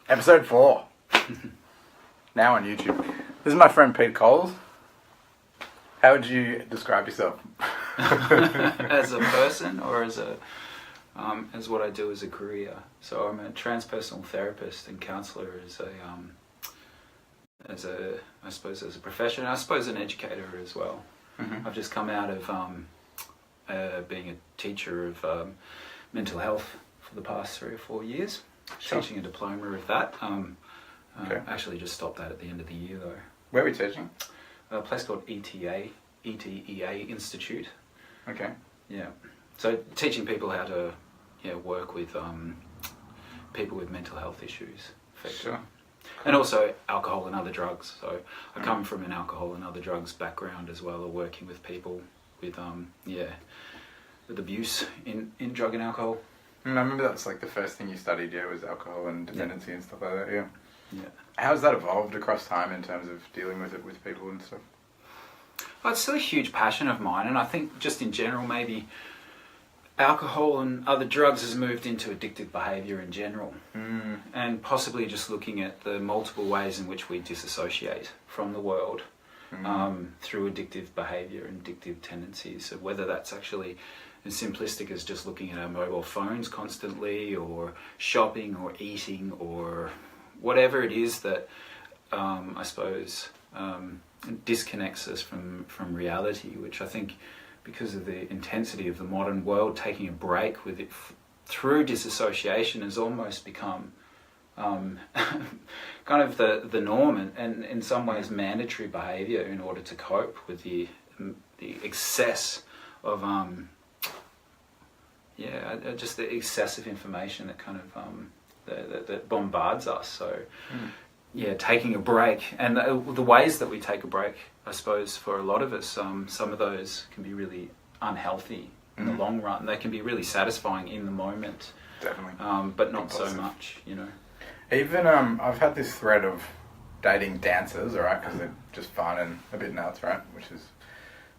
Episode 4. Now on YouTube. This is my friend Pete Coles. How would you describe yourself? As a person, or as what I do as a career? So I'm a transpersonal therapist and counsellor as a profession. I suppose an educator as well. Mm-hmm. I've just come out of being a teacher of mental health for the past 3 or 4 years. Sure. Teaching a diploma of that. Okay. Actually just stopped that at the end of the year though. Where are we teaching? A place called ETEA Institute. Okay. Yeah. So teaching people how to work with people with mental health issues. Sure. And also alcohol and other drugs. So I come from an alcohol and other drugs background as well, or working with people with with abuse in drug and alcohol. And I remember that's like the first thing you studied, was alcohol and dependency and stuff like that, yeah. How's that evolved across time in terms of dealing with it with people and stuff? Well, it's still a huge passion of mine, and I think just in general maybe alcohol and other drugs has moved into addictive behaviour in general. And possibly just looking at the multiple ways in which we disassociate from the world through addictive behaviour and addictive tendencies. So whether that's actually as simplistic as just looking at our mobile phones constantly, or shopping or eating, or whatever it is that I suppose disconnects us from reality, which I think because of the intensity of the modern world, taking a break with it through disassociation has almost become kind of the norm, and in some ways mandatory behaviour in order to cope with the excess of just the excessive information that kind of that bombards us. So taking a break, and the ways that we take a break, I suppose for a lot of us, some of those can be really unhealthy in the long run. They can be really satisfying in the moment, definitely, but not so much, Even I've had this thread of dating dancers, alright, because they're just fun and a bit nuts, right, which is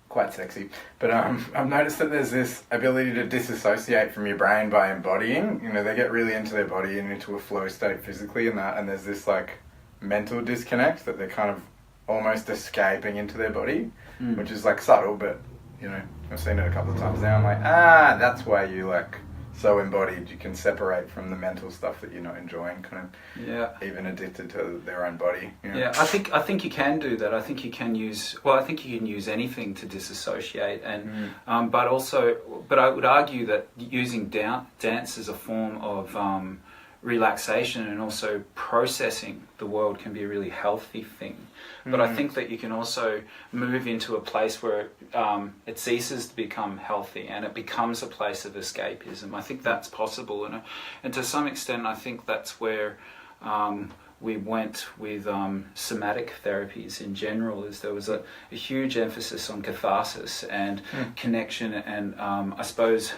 quite sexy. But I've noticed that there's this ability to disassociate from your brain by embodying. They get really into their body and into a flow state physically and that, and there's this like mental disconnect that they're kind of almost escaping into their body, which is like subtle, but I've seen it a couple of times now. I'm like, that's why you like so embodied. You can separate from the mental stuff that you're not enjoying, kind of even addicted to their own body. I think you can do that. I think you can use anything to disassociate, and but I would argue that using dance as a form of relaxation and also processing the world can be a really healthy thing. But I think that you can also move into a place where it ceases to become healthy and it becomes a place of escapism. I think that's possible, and to some extent I think that's where we went with somatic therapies in general. Is there was a huge emphasis on catharsis and connection and I suppose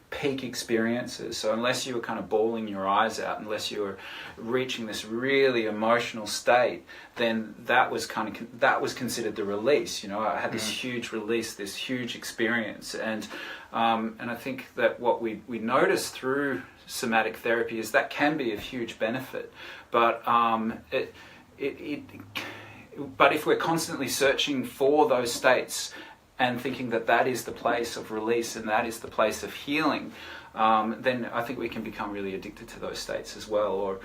peak experiences. So unless you were kind of bawling your eyes out, unless you were reaching this really emotional state, then that was considered the release. I had this huge release, this huge experience, and I think that what we notice through somatic therapy is that can be of huge benefit, but but if we're constantly searching for those states and thinking that is the place of release and that is the place of healing, then I think we can become really addicted to those states as well,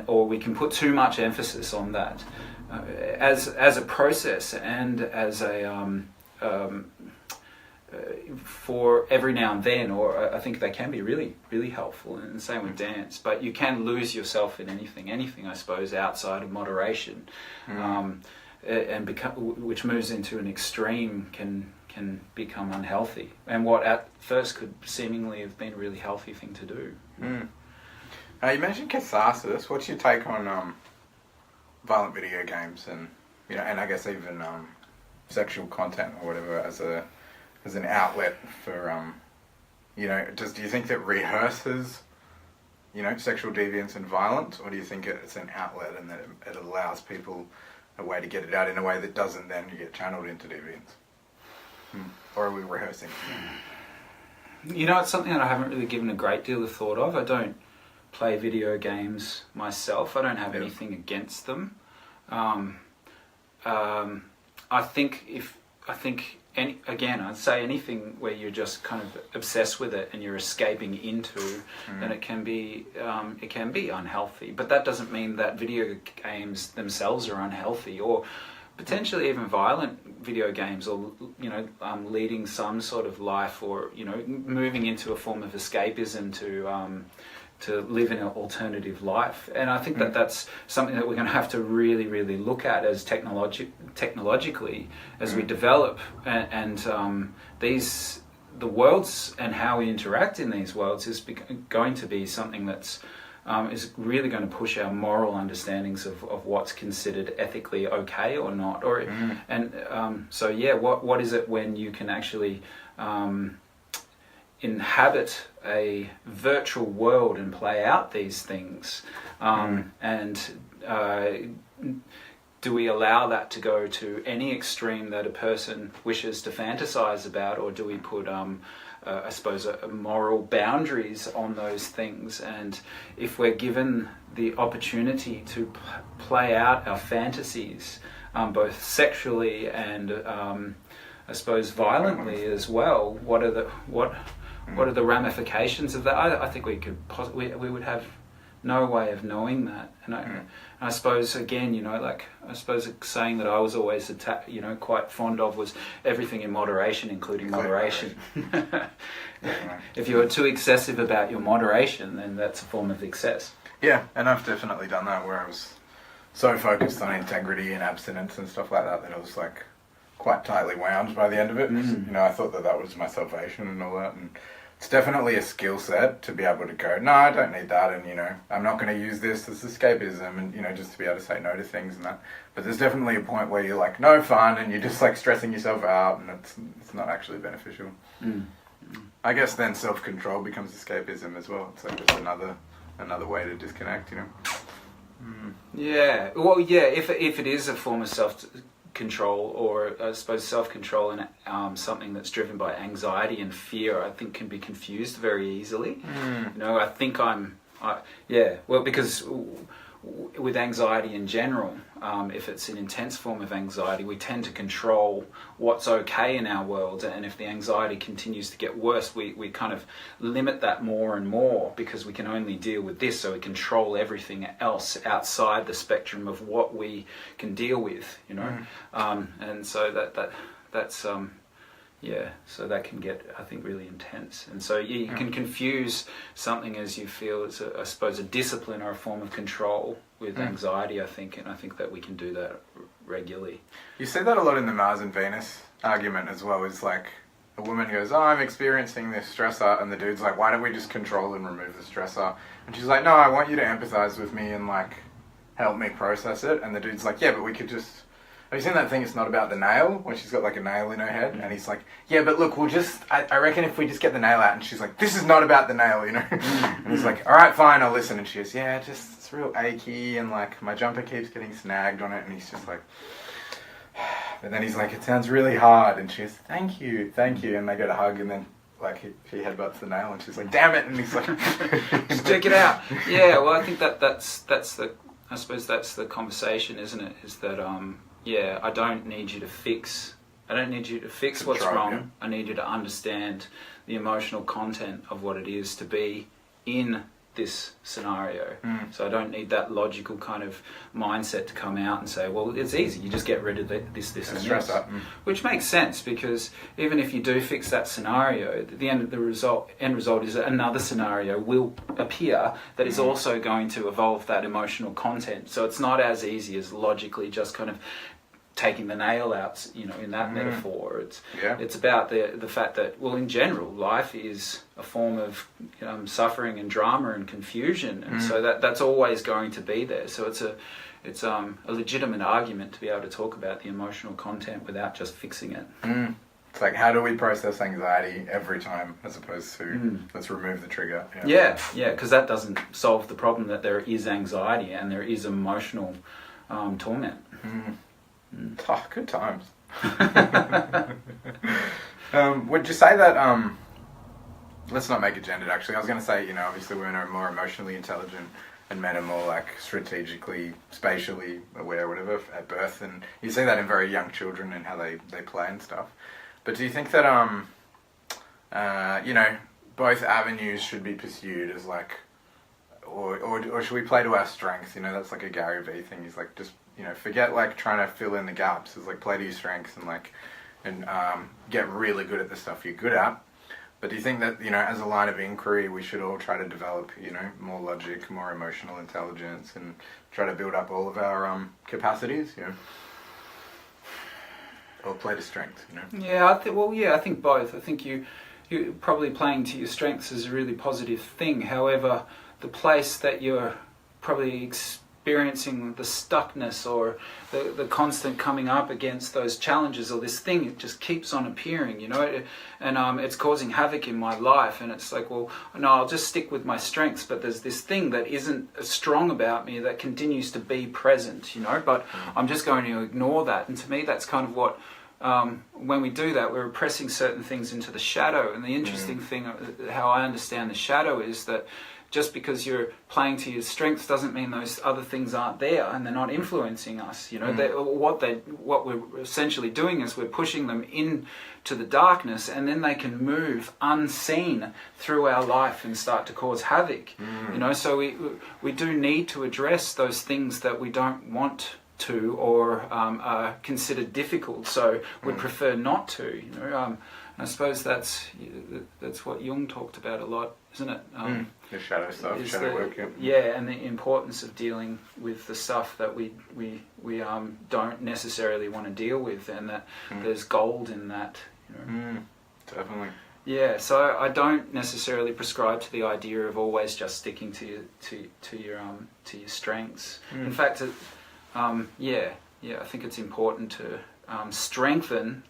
or we can put too much emphasis on that as a process and as a for every now and then. Or I think they can be really, really helpful, and the same with dance. But you can lose yourself in anything I suppose outside of moderation. Which moves into an extreme can become unhealthy, and what at first could seemingly have been a really healthy thing to do. You mentioned catharsis. What's your take on violent video games and and I guess even sexual content or whatever as an outlet for do you think that rehearses sexual deviance and violence, or do you think it's an outlet and that it allows people a way to get it out in a way that doesn't then get channeled into deviance? Or are we rehearsing? You know, it's something that I haven't really given a great deal of thought of. I don't play video games myself. I don't have anything against them. I think I'd say anything where you're just kind of obsessed with it and you're escaping into, then it can be unhealthy. But that doesn't mean that video games themselves are unhealthy, or potentially even violent video games, or leading some sort of life, or moving into a form of escapism to live in an alternative life. And I think that that's something that we're going to have to really, really look at as technologically as we develop, and the worlds and how we interact in these worlds is going to be something that's is really going to push our moral understandings of what's considered ethically okay or not. What is it when you can actually inhabit a virtual world and play out these things, and do we allow that to go to any extreme that a person wishes to fantasize about, or do we put I suppose moral boundaries on those things? And if we're given the opportunity to play out our fantasies, both sexually and I suppose violently as well, what are the ramifications of that? I think we would have no way of knowing that. And I suppose again, saying that I was always quite fond of was everything in moderation, including moderation. If you are too excessive about your moderation, then that's a form of excess. Yeah, and I've definitely done that, where I was so focused on integrity and abstinence and stuff like that I was like quite tightly wound by the end of it. I thought that was my salvation and all that, and it's definitely a skill set to be able to go, no, I don't need that, and I'm not going to use this as escapism, and just to be able to say no to things and that. But there's definitely a point where you're like, no fun, and you're just like stressing yourself out, and it's not actually beneficial. I guess then self-control becomes escapism as well. It's like just another way to disconnect, Yeah, well, yeah, if it is a form of self-control, or I suppose self-control and something that's driven by anxiety and fear, I think can be confused very easily. I think because with anxiety in general, if it's an intense form of anxiety, we tend to control what's okay in our world, and if the anxiety continues to get worse, we kind of limit that more and more, because we can only deal with this, so we control everything else outside the spectrum of what we can deal with, and so that's so that can get, I think, really intense. And so you can confuse something as you feel as I suppose a discipline or a form of control with anxiety, I think, and I think that we can do that regularly. You see that a lot in the Mars and Venus argument as well. Is like a woman goes, oh, I'm experiencing this stressor, and the dude's like, why don't we just control and remove the stressor? And she's like, no, I want you to empathize with me and like help me process it. And the dude's like, yeah, but we could just... Have you seen that thing, It's Not About the Nail, when she's got like a nail in her head? And he's like, yeah, but look, I reckon if we just get the nail out. And she's like, this is not about the nail, And he's like, all right, fine, I'll listen. And she goes, yeah, it's real achy, and like my jumper keeps getting snagged on it. And he's just like... But then he's like, it sounds really hard. And she goes, thank you. And they get a hug, and then like he headbutts the nail, and she's like, damn it. And he's like... just check it out. Yeah, well, I think that's the conversation, isn't it? Is that... I don't need you to fix what's wrong. Yeah. I need you to understand the emotional content of what it is to be in this scenario. So I don't need that logical kind of mindset to come out and say, well, it's easy, you just get rid of this and stress this. Up. Which makes sense, because even if you do fix that scenario, the end result is that another scenario will appear that is also going to evolve that emotional content. So it's not as easy as logically just kind of taking the nail out, in that metaphor. It's about the fact that, well, in general, life is a form of suffering and drama and confusion, and so that's always going to be there. So it's a legitimate argument to be able to talk about the emotional content without just fixing it. It's like, how do we process anxiety every time, as opposed to let's remove the trigger? Yeah, because that doesn't solve the problem that there is anxiety and there is emotional torment. Oh, good times. Would you say that let's not make it gendered, actually. I was going to say, obviously women are more emotionally intelligent and men are more like strategically, spatially aware, whatever, at birth. And you see that in very young children and how they play and stuff. But do you think that, both avenues should be pursued as like, or should we play to our strengths? That's like a Gary Vee thing. He's like, just, forget like trying to fill in the gaps. It's like play to your strengths and get really good at the stuff you're good at. But do you think that, as a line of inquiry, we should all try to develop, more logic, more emotional intelligence, and try to build up all of our capacities, or play to strengths, Yeah, I think both. I think you probably playing to your strengths is a really positive thing. However, the place that you're probably experiencing the stuckness or the constant coming up against those challenges, or this thing, it just keeps on appearing, and it's causing havoc in my life, and it's like, well, no, I'll just stick with my strengths, but there's this thing that isn't strong about me that continues to be present, but I'm just going to ignore that. And to me, that's kind of what when we do that, we're repressing certain things into the shadow. And the interesting thing, how I understand the shadow, is that just because you're playing to your strengths doesn't mean those other things aren't there and they're not influencing us. What we're essentially doing is we're pushing them into the darkness, and then they can move unseen through our life and start to cause havoc. So we do need to address those things that we don't want to, or are considered difficult, so would prefer not to. I suppose that's what Jung talked about a lot, isn't it? The shadow stuff, shadow work. Yeah, and the importance of dealing with the stuff that we don't necessarily want to deal with, and that there's gold in that. Definitely. Yeah, so I don't necessarily prescribe to the idea of always just sticking to your strengths. In fact, I think it's important to strengthen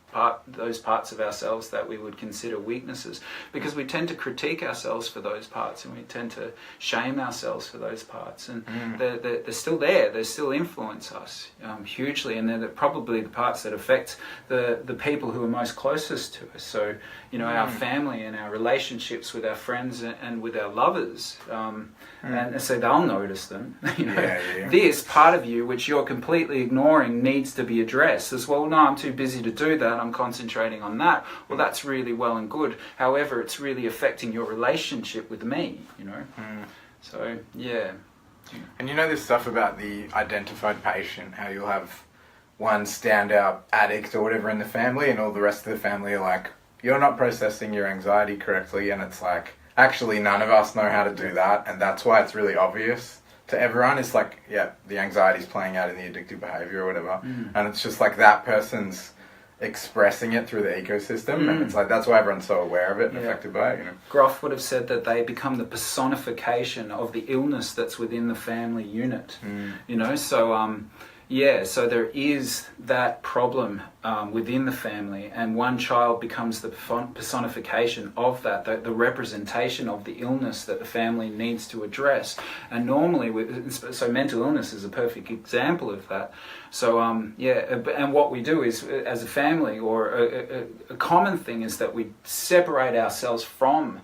those parts of ourselves that we would consider weaknesses, because we tend to critique ourselves for those parts, and we tend to shame ourselves for those parts, and they're still there. They still influence us hugely, and they're probably the parts that affect the people who are most closest to us. So our family and our relationships with our friends and with our lovers, and so they'll notice them. This part of you which you're completely ignoring needs to be addressed as well. No, I'm too busy to do that, I'm concentrating on that. Well, that's really well and good. However, it's really affecting your relationship with me, So, yeah. And this stuff about the identified patient, how you'll have one standout addict or whatever in the family, and all the rest of the family are like, you're not processing your anxiety correctly, and it's like, actually none of us know how to do that, and that's why it's really obvious to everyone. It's like, the anxiety's playing out in the addictive behavior or whatever, and it's just like that person's expressing it through the ecosystem, and it's like that's why everyone's so aware of it and affected by it. Groff would have said that they become the personification of the illness that's within the family unit. So there is that problem within the family, and one child becomes the personification of that, the representation of the illness that the family needs to address. And normally, so mental illness is a perfect example of that. So, and what we do is, as a family, or a common thing is that we separate ourselves from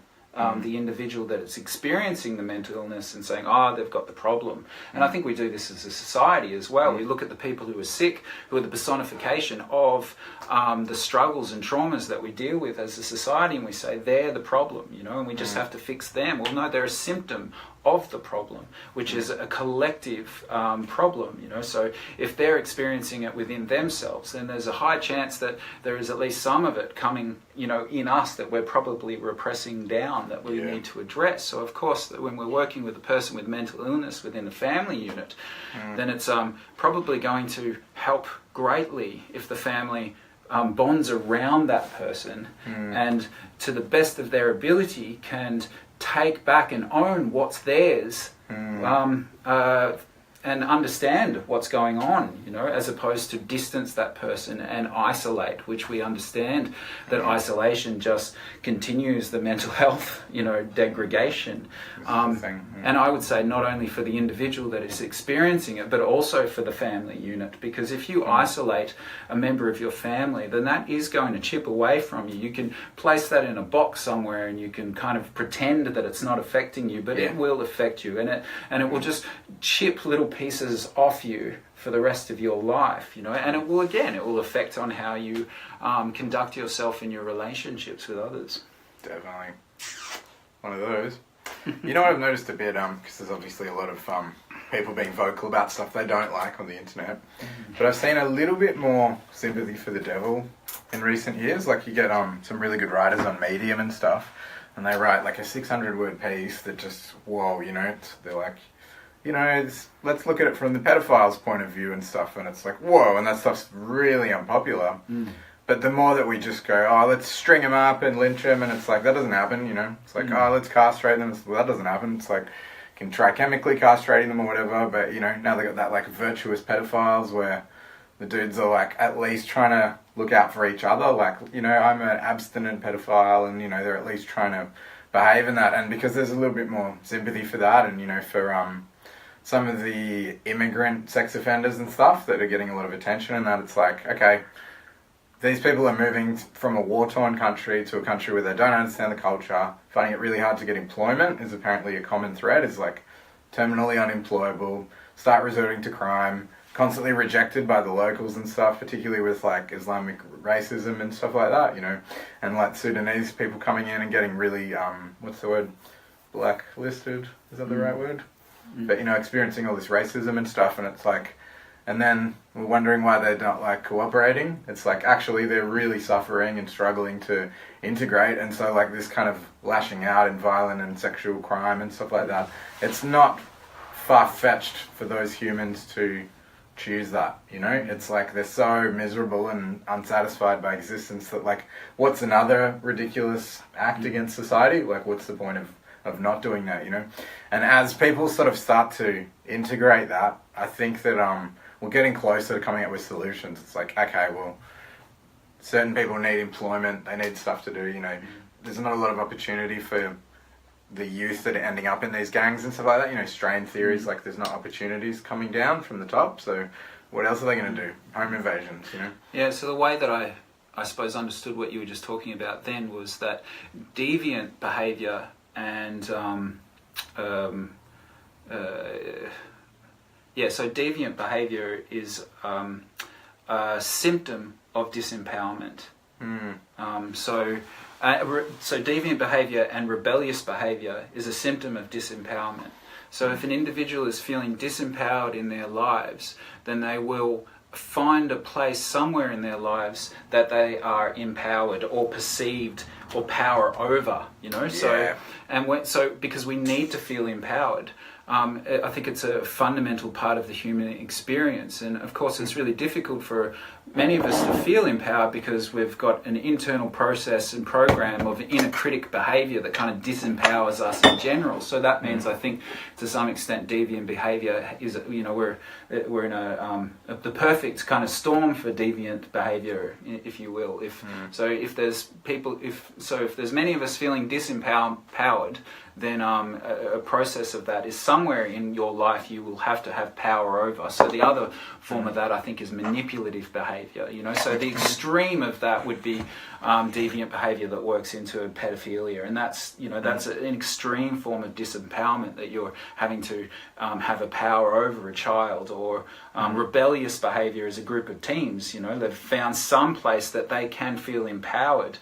the individual that is experiencing the mental illness and saying, they've got the problem. And I think we do this as a society as well. We look at the people who are sick, who are the personification of the struggles and traumas that we deal with as a society, and we say they're the problem, and we just have to fix them. Well, no, they're a symptom of the problem, which is a collective problem, So if they're experiencing it within themselves, then there's a high chance that there is at least some of it coming, in us that we're probably repressing down, that we need to address. So of course, when we're working with a person with mental illness within a family unit, then it's probably going to help greatly if the family bonds around that person and to the best of their ability can take back and own what's theirs understand what's going on, as opposed to distance that person and isolate, which we understand that isolation just continues the mental health, degradation. And I would say not only for the individual that is experiencing it, but also for the family unit, because if you isolate a member of your family, then that is going to chip away from you. You can place that in a box somewhere and you can kind of pretend that it's not affecting you, but it will affect you, and it will just chip little pieces off you for the rest of your life, and it will affect on how you conduct yourself in your relationships with others. Definitely. One of those. What I've noticed a bit, because there's obviously a lot of people being vocal about stuff they don't like on the internet, but I've seen a little bit more sympathy for the devil in recent years. Like, you get some really good writers on Medium and stuff, and they write like a 600-word piece that just, whoa, they're like, let's look at it from the pedophile's point of view and stuff, and it's like, whoa, and that stuff's really unpopular. But the more that we just go, let's string them up and lynch them, and it's like, that doesn't happen, It's like, let's castrate them. Well, that doesn't happen. It's like, you can try chemically castrating them or whatever, but, now they got that, like, virtuous pedophiles where the dudes are, like, at least trying to look out for each other. Like, I'm an abstinent pedophile, and, they're at least trying to behave in that. And because there's a little bit more sympathy for that, and, for some of the immigrant sex offenders and stuff that are getting a lot of attention, and that it's like, okay, these people are moving from a war-torn country to a country where they don't understand the culture, finding it really hard to get employment is apparently a common thread, is like terminally unemployable, start resorting to crime, constantly rejected by the locals and stuff, particularly with like Islamic racism and stuff like that, and like Sudanese people coming in and getting really, what's the word, blacklisted, is that the right word? But, experiencing all this racism and stuff, and it's like, and then we're wondering why they're not, like, cooperating. It's like, actually, they're really suffering and struggling to integrate, and so, like, this kind of lashing out in violent and sexual crime and stuff like that, it's not far-fetched for those humans to choose that, It's like they're so miserable and unsatisfied by existence that, like, what's another ridiculous act against society? Like, what's the point of not doing that, And as people sort of start to integrate that, I think that we're getting closer to coming up with solutions. It's like, okay, well, certain people need employment, they need stuff to do, There's not a lot of opportunity for the youth that are ending up in these gangs and stuff like that, strain theories, like there's not opportunities coming down from the top, so what else are they going to do? Home invasions, Yeah, so the way that I suppose understood what you were just talking about then was that deviant behaviour and so deviant behaviour is a symptom of disempowerment. So deviant behaviour and rebellious behaviour is a symptom of disempowerment. So if an individual is feeling disempowered in their lives, then they will find a place somewhere in their lives that they are empowered or perceived or power over, So because we need to feel empowered. I think it's a fundamental part of the human experience, and of course it's really difficult for many of us to feel empowered because we've got an internal process and program of inner critic behaviour that kind of disempowers us in general. So that means, I think, to some extent, deviant behaviour is, we're in the perfect kind of storm for deviant behaviour, if you will. If there's many of us feeling disempowered, then a process of that is somewhere in your life you will have to have power over. So the other form of that, I think, is manipulative behaviour. So the extreme of that would be deviant behaviour that works into pedophilia, and that's an extreme form of disempowerment, that you're having to have a power over a child. Or rebellious behaviour is a group of teens. They've found some place that they can feel empowered,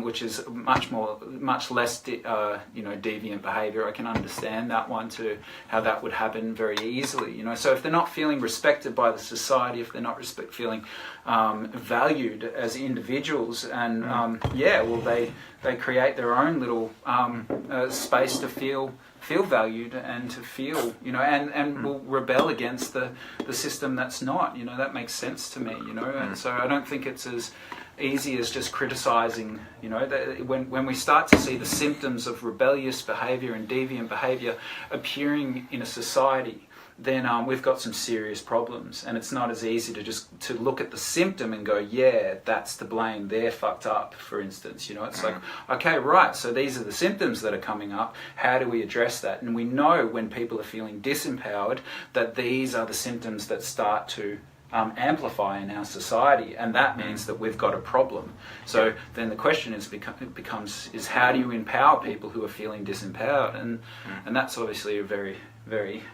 which is much less deviant behaviour. I can understand that one too, how that would happen very easily. So if they're not feeling respected by the society, if they're not feeling valued as individuals, and they create their own little space to feel valued and to feel, and will rebel against the system that's not, that makes sense to me, and so I don't think it's as easy as just criticising, that when we start to see the symptoms of rebellious behaviour and deviant behaviour appearing in a society, then we've got some serious problems. And it's not as easy to just to look at the symptom and go, yeah, that's to blame, they're fucked up, for instance. You know, it's like, okay, right, so these are the symptoms that are coming up. How do we address that? And we know when people are feeling disempowered that these are the symptoms that start to amplify in our society, and that means that we've got a problem. So then the question becomes how do you empower people who are feeling disempowered? And that's obviously a very, very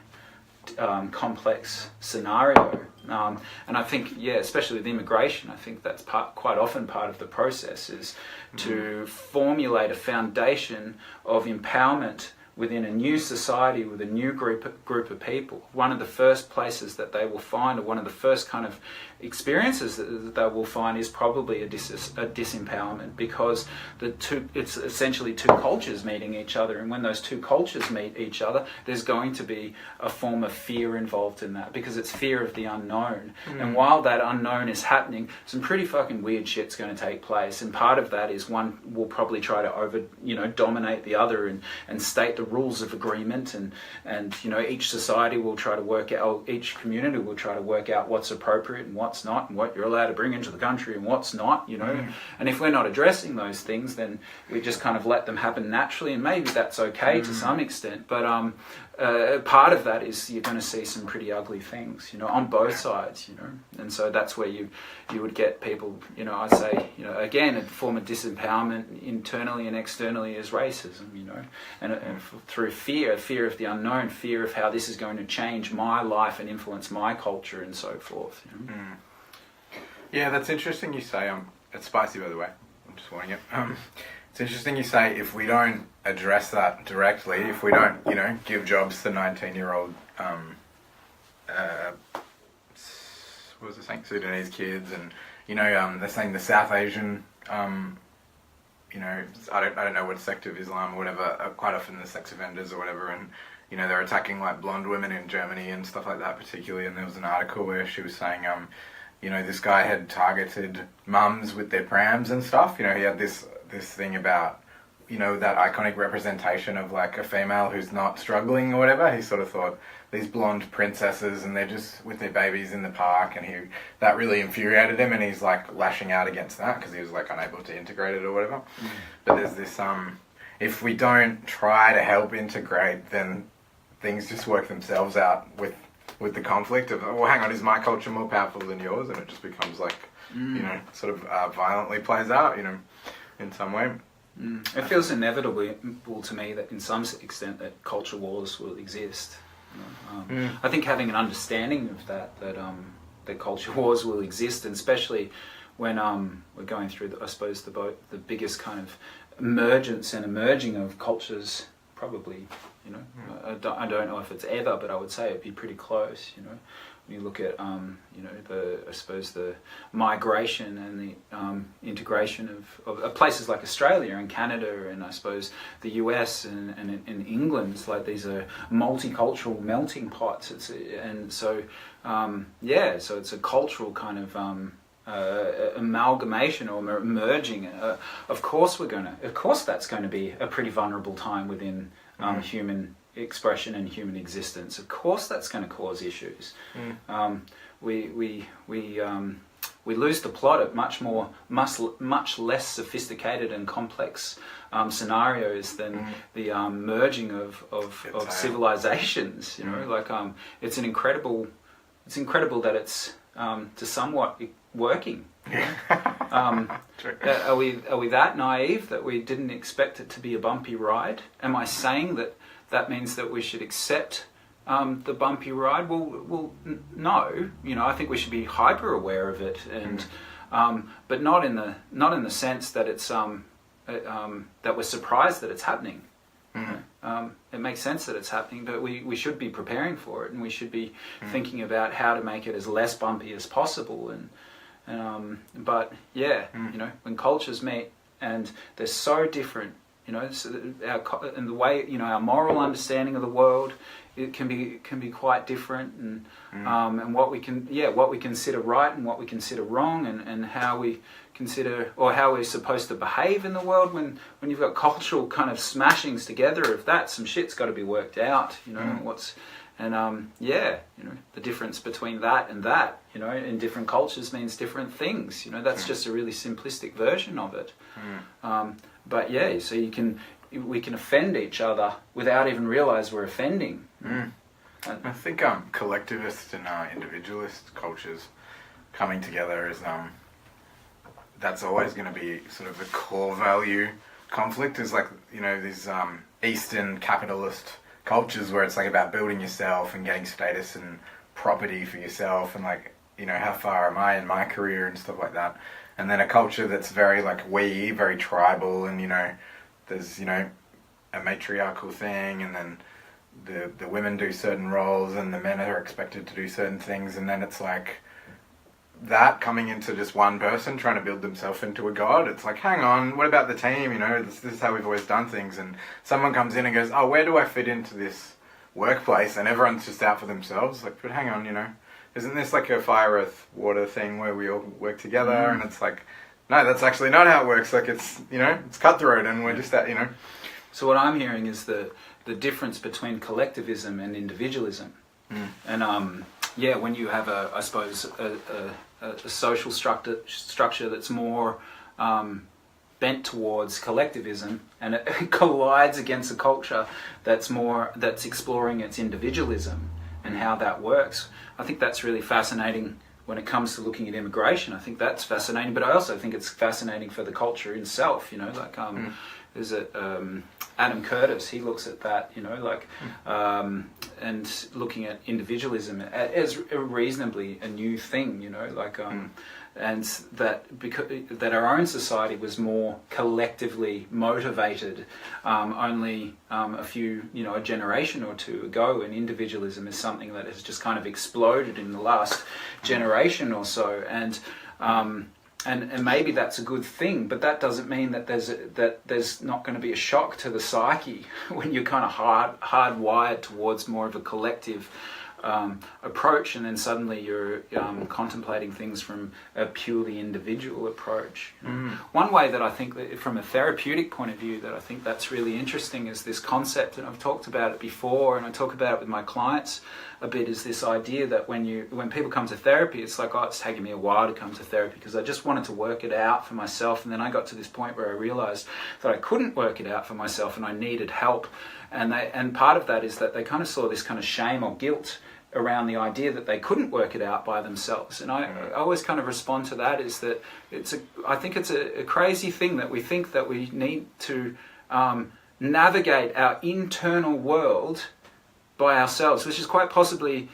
complex scenario. And I think, yeah, especially with immigration, I think that's quite often part of the process is to formulate a foundation of empowerment within a new society with a new group of people. One of the first places that they will find, or one of the first kind of experiences that they will find, is probably a disempowerment, because it's essentially two cultures meeting each other, and when those two cultures meet each other, there's going to be a form of fear involved in that, because it's fear of the unknown. And while that unknown is happening, some pretty fucking weird shit's going to take place, and part of that is one will probably try to dominate the other and state the rules of agreement, and each society will try to work out, each community will try to work out what's appropriate and what's not, and what you're allowed to bring into the country and what's not, and if we're not addressing those things, then we just kind of let them happen naturally, and maybe that's okay to some extent, but part of that is you're going to see some pretty ugly things, on both sides, and so that's where you would get people, I'd say, again, a form of disempowerment internally and externally is racism, and through fear of the unknown, fear of how this is going to change my life and influence my culture and so forth. Yeah, that's interesting you say, it's spicy by the way, I'm just warning you. It's interesting you say if we don't address that directly, if we don't, give jobs to 19-year-old, what was it saying, Sudanese kids, and, they're saying the South Asian, I don't know what sect of Islam or whatever, quite often the sex offenders or whatever, and, they're attacking like blonde women in Germany and stuff like that particularly, and there was an article where she was saying, this guy had targeted mums with their prams and stuff, he had this thing about, that iconic representation of like a female who's not struggling or whatever. He sort of thought these blonde princesses and they're just with their babies in the park, and that really infuriated him, and he's like lashing out against that because he was like unable to integrate it or whatever. But there's this, if we don't try to help integrate, then things just work themselves out with the conflict of, well, hang on, is my culture more powerful than yours? And it just becomes like, sort of violently plays out, in some way. It feels inevitable to me that in some extent that culture wars will exist. I think having an understanding of that culture wars will exist, and especially when we're going through, the biggest kind of emergence and emerging of cultures, probably, I don't know if it's ever, but I would say it'd be pretty close, When you look at, the migration and the integration of places like Australia and Canada, and I suppose the US and England, like these are multicultural melting pots. So it's a cultural kind of amalgamation or merging. Of course that's going to be a pretty vulnerable time within human expression and human existence. Of course that's going to cause issues. We lose the plot at much less sophisticated and complex scenarios than the merging of civilizations. It's incredible that it's to somewhat working. Are we that naive that we didn't expect it to be a bumpy ride? Am I saying that means that we should accept the bumpy ride? Well, no. I think we should be hyper aware of it, and but not in the sense that it's that we're surprised that it's happening. It makes sense that it's happening, but we should be preparing for it, and we should be thinking about how to make it as less bumpy as possible. But when cultures meet and they're so different, so and the way our moral understanding of the world, it can be quite different, and what we consider right and what we consider wrong, and how we consider, or how we're supposed to behave in the world when you've got cultural kind of smashings together of that. Some shit's got to be worked out, And yeah, you know, the difference between that and that, you know, in different cultures means different things. You know, that's just a really simplistic version of it. But yeah, so we can offend each other without even realize we're offending. I think collectivist and individualist cultures coming together is that's always going to be sort of the core value conflict. Is like, you know, these Eastern capitalist cultures where it's like about building yourself and getting status and property for yourself, and like, you know, how far am I in my career and stuff like that. And then a culture that's very like very tribal, and, you know, there's, you know, a matriarchal thing, and then the women do certain roles and the men are expected to do certain things, and then it's like that coming into just one person trying to build themselves into a god. It's like, hang on, what about the team? You know, this is how we've always done things. And someone comes in and goes, oh, where do I fit into this workplace? And everyone's just out for themselves. Like, but hang on, you know, isn't this like a fire, earth, water thing where we all work together? And it's like, no, that's actually not how it works. Like, it's, you know, it's cutthroat, and we're just that, you know. So what I'm hearing is the difference between collectivism and individualism. And yeah, when you have I suppose a social structure that's more bent towards collectivism, and it collides against a culture that's exploring its individualism and how that works. I think that's really fascinating when it comes to looking at immigration. I think that's fascinating, but I also think it's fascinating for the culture itself, you know, like there's Adam Curtis, he looks at that, you know, like, and looking at individualism as a reasonably a new thing, you know, like, and that our own society was more collectively motivated only a few, you know, a generation or two ago, and individualism is something that has just kind of exploded in the last generation or so, and maybe that's a good thing, but that doesn't mean that there's not going to be a shock to the psyche when you're kind of hardwired towards more of a collective approach, and then suddenly you're contemplating things from a purely individual approach. One way that I think that from a therapeutic point of view that I think that's really interesting is this concept, and I've talked about it before, and I talk about it with my clients a bit, is this idea that when people come to therapy, it's like, oh, it's taken me a while to come to therapy because I just wanted to work it out for myself, and then I got to this point where I realized that I couldn't work it out for myself and I needed help. And part of that is that they kind of saw this kind of shame or guilt around the idea that they couldn't work it out by themselves. And I always kind of respond to that is that I think it's a crazy thing that we think that we need to navigate our internal world by ourselves, which is quite possibly,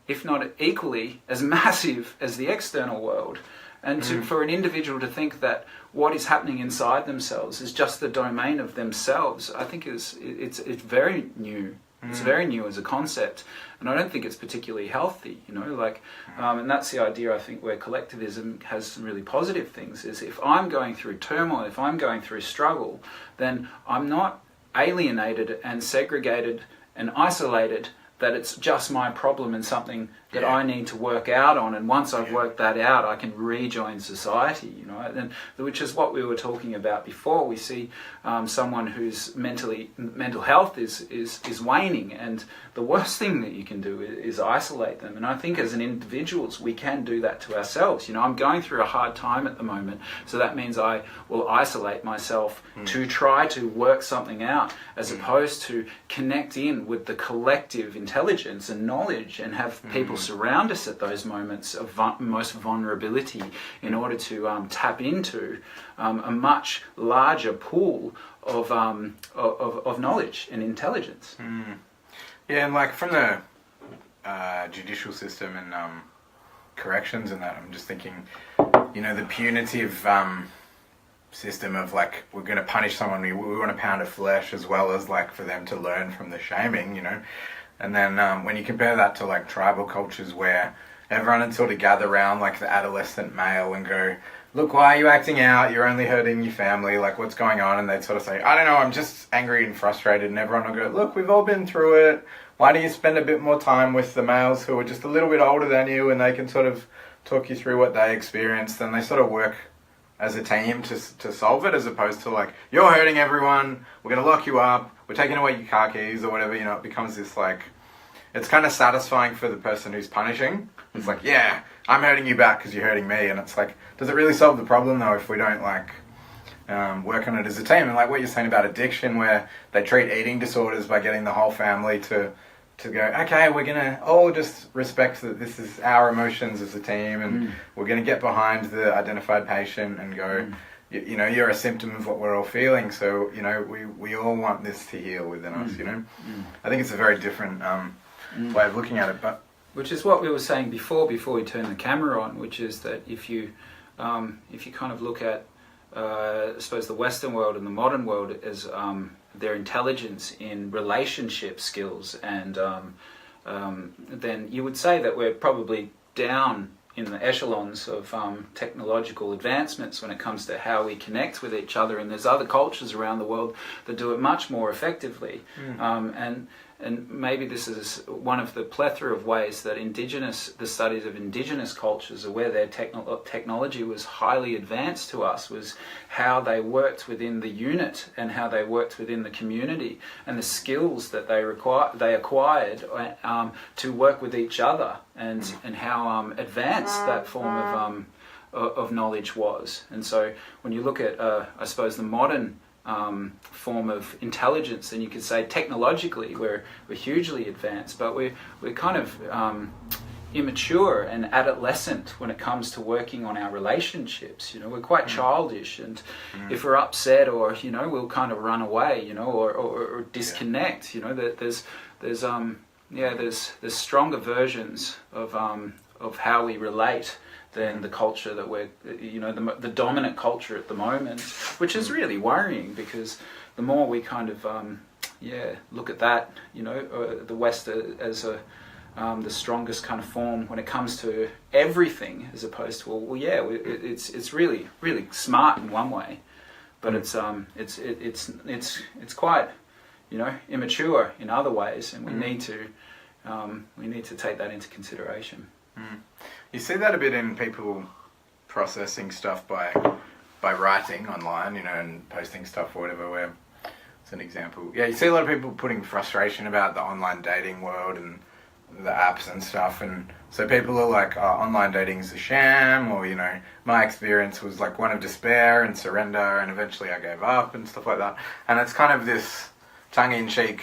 if not equally, as massive as the external world. And for an individual to think that what is happening inside themselves is just the domain of themselves, I think it's very new. It's very new as a concept, and I don't think it's particularly healthy, you know, like, and that's the idea, I think, where collectivism has some really positive things, is if I'm going through turmoil, if I'm going through struggle, then I'm not alienated and segregated and isolated, that it's just my problem and something that I need to work out on, and once I've worked that out, I can rejoin society, you know, and which is what we were talking about before. We see someone whose mental health is waning, and the worst thing that you can do is isolate them. And I think as an individuals, we can do that to ourselves. You know, I'm going through a hard time at the moment, so that means I will isolate myself to try to work something out, as opposed to connect in with the collective intelligence and knowledge, and have people surround us at those moments of most vulnerability in order to tap into a much larger pool of knowledge and intelligence. Yeah, and like from the judicial system and corrections and that, I'm just thinking, you know, the punitive system of like, we're going to punish someone, we want a pound of flesh, as well as like for them to learn from the shaming, you know. And then when you compare that to like tribal cultures where everyone would sort of gather around like the adolescent male and go, look, why are you acting out? You're only hurting your family. Like, what's going on? And they'd sort of say, I don't know, I'm just angry and frustrated. And everyone will go, look, we've all been through it. Why don't you spend a bit more time with the males who are just a little bit older than you, and they can sort of talk you through what they experienced, and they sort of work as a team to solve it, as opposed to like, you're hurting everyone, we're going to lock you up, we're taking away your car keys or whatever, you know. It becomes this like it's kind of satisfying for the person who's punishing. It's like, yeah, I'm hurting you back because you're hurting me, and it's like, does it really solve the problem though if we don't like work on it as a team? And like what you're saying about addiction, where they treat eating disorders by getting the whole family to go, okay, we're gonna all just respect that this is our emotions as a team, and we're gonna get behind the identified patient and go, you know, you're a symptom of what we're all feeling, so you know we all want this to heal within us. You know, I think it's a very different way of looking at it, but which is what we were saying before we turned the camera on, which is that if you kind of look at I suppose the Western world and the modern world as their intelligence in relationship skills, and then you would say that we're probably down in the echelons of technological advancements when it comes to how we connect with each other, and there's other cultures around the world that do it much more effectively. And maybe this is one of the plethora of ways that the studies of indigenous cultures, or where their technology was highly advanced to us, was how they worked within the unit and how they worked within the community, and the skills that they acquired to work with each other, and how advanced that form of knowledge was. And so when you look at, I suppose, the modern form of intelligence, then you could say technologically we're hugely advanced, but we're kind of immature and adolescent when it comes to working on our relationships. You know, we're quite childish, and if we're upset, or you know, we'll kind of run away, you know, or disconnect. You know, that there's stronger versions of how we relate than the culture that we're, you know, the dominant culture at the moment, which is really worrying, because the more we kind of, look at that, you know, the West as the strongest kind of form when it comes to everything, as opposed to, it's really, really smart in one way, but it's quite, you know, immature in other ways, and we need to take that into consideration. You see that a bit in people processing stuff by writing online, you know, and posting stuff or whatever, where it's an example. Yeah, you see a lot of people putting frustration about the online dating world and the apps and stuff, and so people are like, oh, online dating is a sham, or, you know, my experience was like one of despair and surrender, and eventually I gave up and stuff like that. And it's kind of this tongue-in-cheek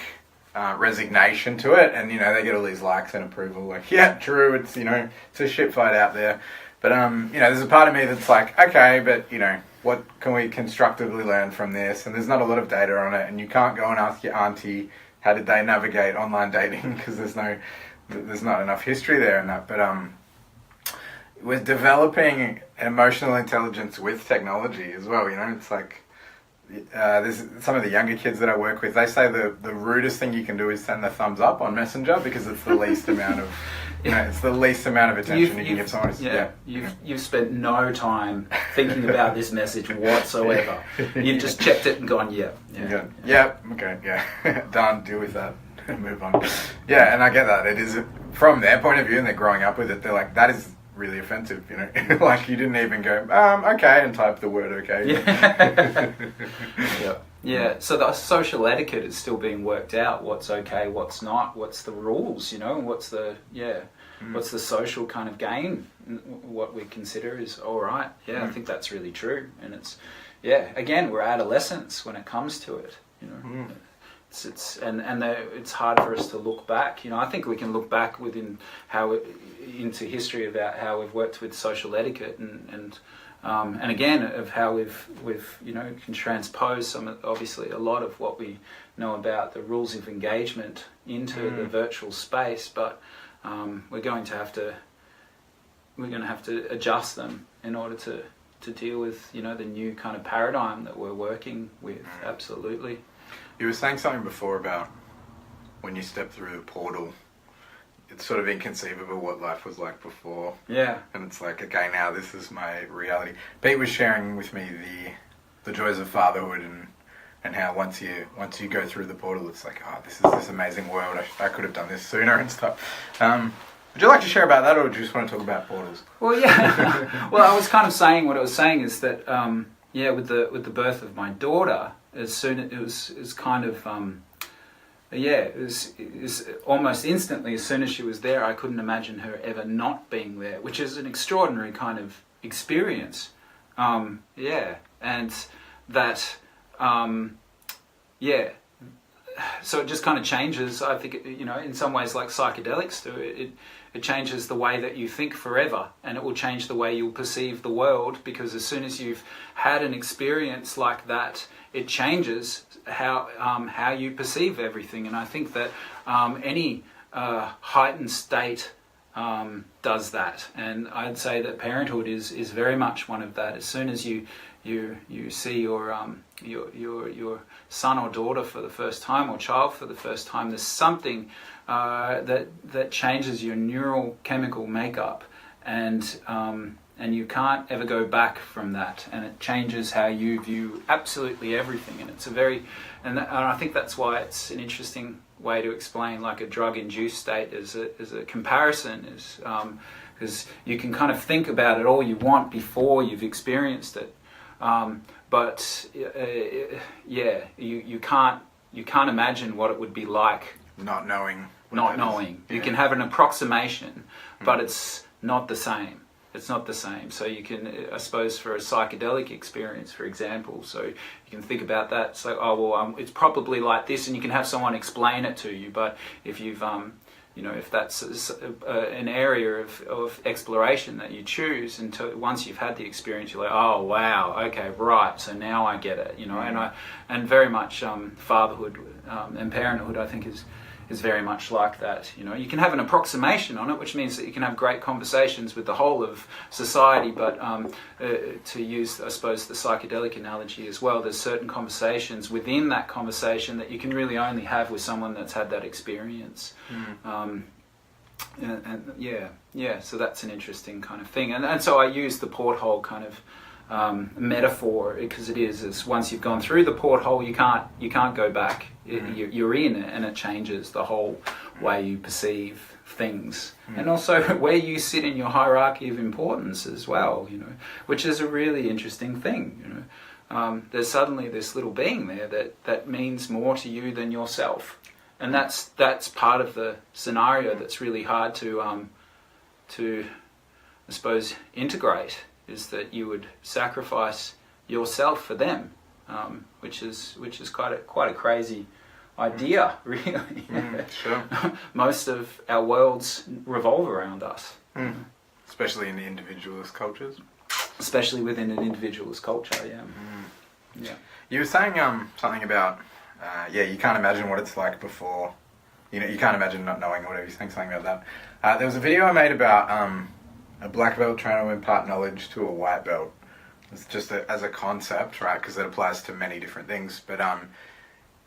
resignation to it, and you know, they get all these likes and approval, like, yeah, true, it's, you know, it's a shit fight out there, but you know, there's a part of me that's like, okay, but you know, what can we constructively learn from this? And there's not a lot of data on it, and you can't go and ask your auntie how did they navigate online dating, because there's not enough history there in that. But we're developing emotional intelligence with technology as well, you know. It's like, there's some of the younger kids that I work with, they say the rudest thing you can do is send the thumbs up on Messenger, because it's the least amount of, you know, it's the least amount of attention you can give someone. You've spent no time thinking about this message whatsoever. You've just checked it and gone, done, deal with that, move on. Yeah, and I get that. It is, from their point of view, and they're growing up with it, they're like, that is really offensive, you know. Like, you didn't even go okay and type the word okay. Yeah, so the social etiquette is still being worked out. What's okay, what's not, what's the rules, you know, and what's the social kind of game, what we consider is all right. I think that's really true. And it's, again, we're adolescents when it comes to it, you know. It's hard for us to look back. You know, I think we can look back into history about how we've worked with social etiquette, and again of how we've you know, can transpose obviously a lot of what we know about the rules of engagement into the virtual space, but we're going to have to adjust them in order to deal with, you know, the new kind of paradigm that we're working with. Absolutely. You were saying something before about when you step through the portal, it's sort of inconceivable what life was like before. Yeah. And it's like, okay, now this is my reality. Pete was sharing with me the joys of fatherhood, and how once you go through the portal, it's like, oh, this is this amazing world. I could have done this sooner and stuff. Would you like to share about that, or do you just want to talk about portals? Well, yeah. Well, I was kind of saying, what I was saying is that, with the birth of my daughter, as soon it was kind of it was almost instantly, as soon as she was there, I couldn't imagine her ever not being there, which is an extraordinary kind of experience. And that, so it just kind of changes, I think, in some ways like psychedelics do. It changes the way that you think forever, and it will change the way you'll perceive the world, because as soon as you've had an experience like that, it changes how you perceive everything. And I think that any heightened state does that, and I'd say that parenthood is very much one of that. As soon as you see your son or daughter for the first time, or child for the first time, there's something that changes your neurochemical makeup, and you can't ever go back from that, and it changes how you view absolutely everything. And it's and I think that's why it's an interesting way to explain like a drug-induced state as a comparison, is because you can kind of think about it all you want before you've experienced it, but you can't imagine what it would be like not knowing. You can have an approximation, but it's not the same. It's not the same. So you can, I suppose, for a psychedelic experience, for example, so you can think about that. So, it's probably like this, and you can have someone explain it to you. But if you've, if that's an area of exploration that you choose, and once you've had the experience, you're like, oh wow, okay, right. So now I get it. And very much fatherhood and parenthood, I think, is very much like that. You can have an approximation on it, which means that you can have great conversations with the whole of society, but to use, I suppose, the psychedelic analogy as well, there's certain conversations within that conversation that you can really only have with someone that's had that experience. So that's an interesting kind of thing. And so I use the porthole kind of metaphor, because it is once you've gone through the porthole, you can't go back. You're in it, and it changes the whole way you perceive things, and also where you sit in your hierarchy of importance as well. Which is a really interesting thing. There's suddenly this little being there that means more to you than yourself, and that's part of the scenario that's really hard to I suppose integrate. Is that you would sacrifice yourself for them, which is quite a crazy idea, really. Sure. Most of our worlds revolve around us, especially in the individualist cultures. Especially within an individualist culture, yeah. Yeah. You were saying something about you can't imagine what it's like before. You can't imagine not knowing, or whatever. You're saying something about that. There was a video I made about a black belt trying to impart knowledge to a white belt. It's just as a concept, right? Because it applies to many different things. But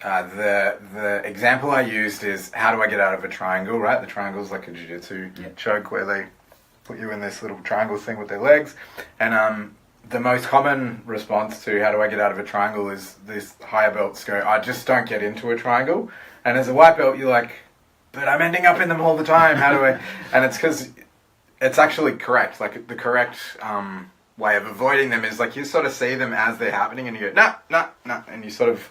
the example I used is, how do I get out of a triangle, right? The triangle's like a jiu-jitsu choke where they put you in this little triangle thing with their legs. And the most common response to how do I get out of a triangle is these higher belts go, I just don't get into a triangle. And as a white belt, you're like, but I'm ending up in them all the time. How do I? And it's because it's actually correct. Like, the correct way of avoiding them is, like, you sort of see them as they're happening, and you go, nah, and you sort of,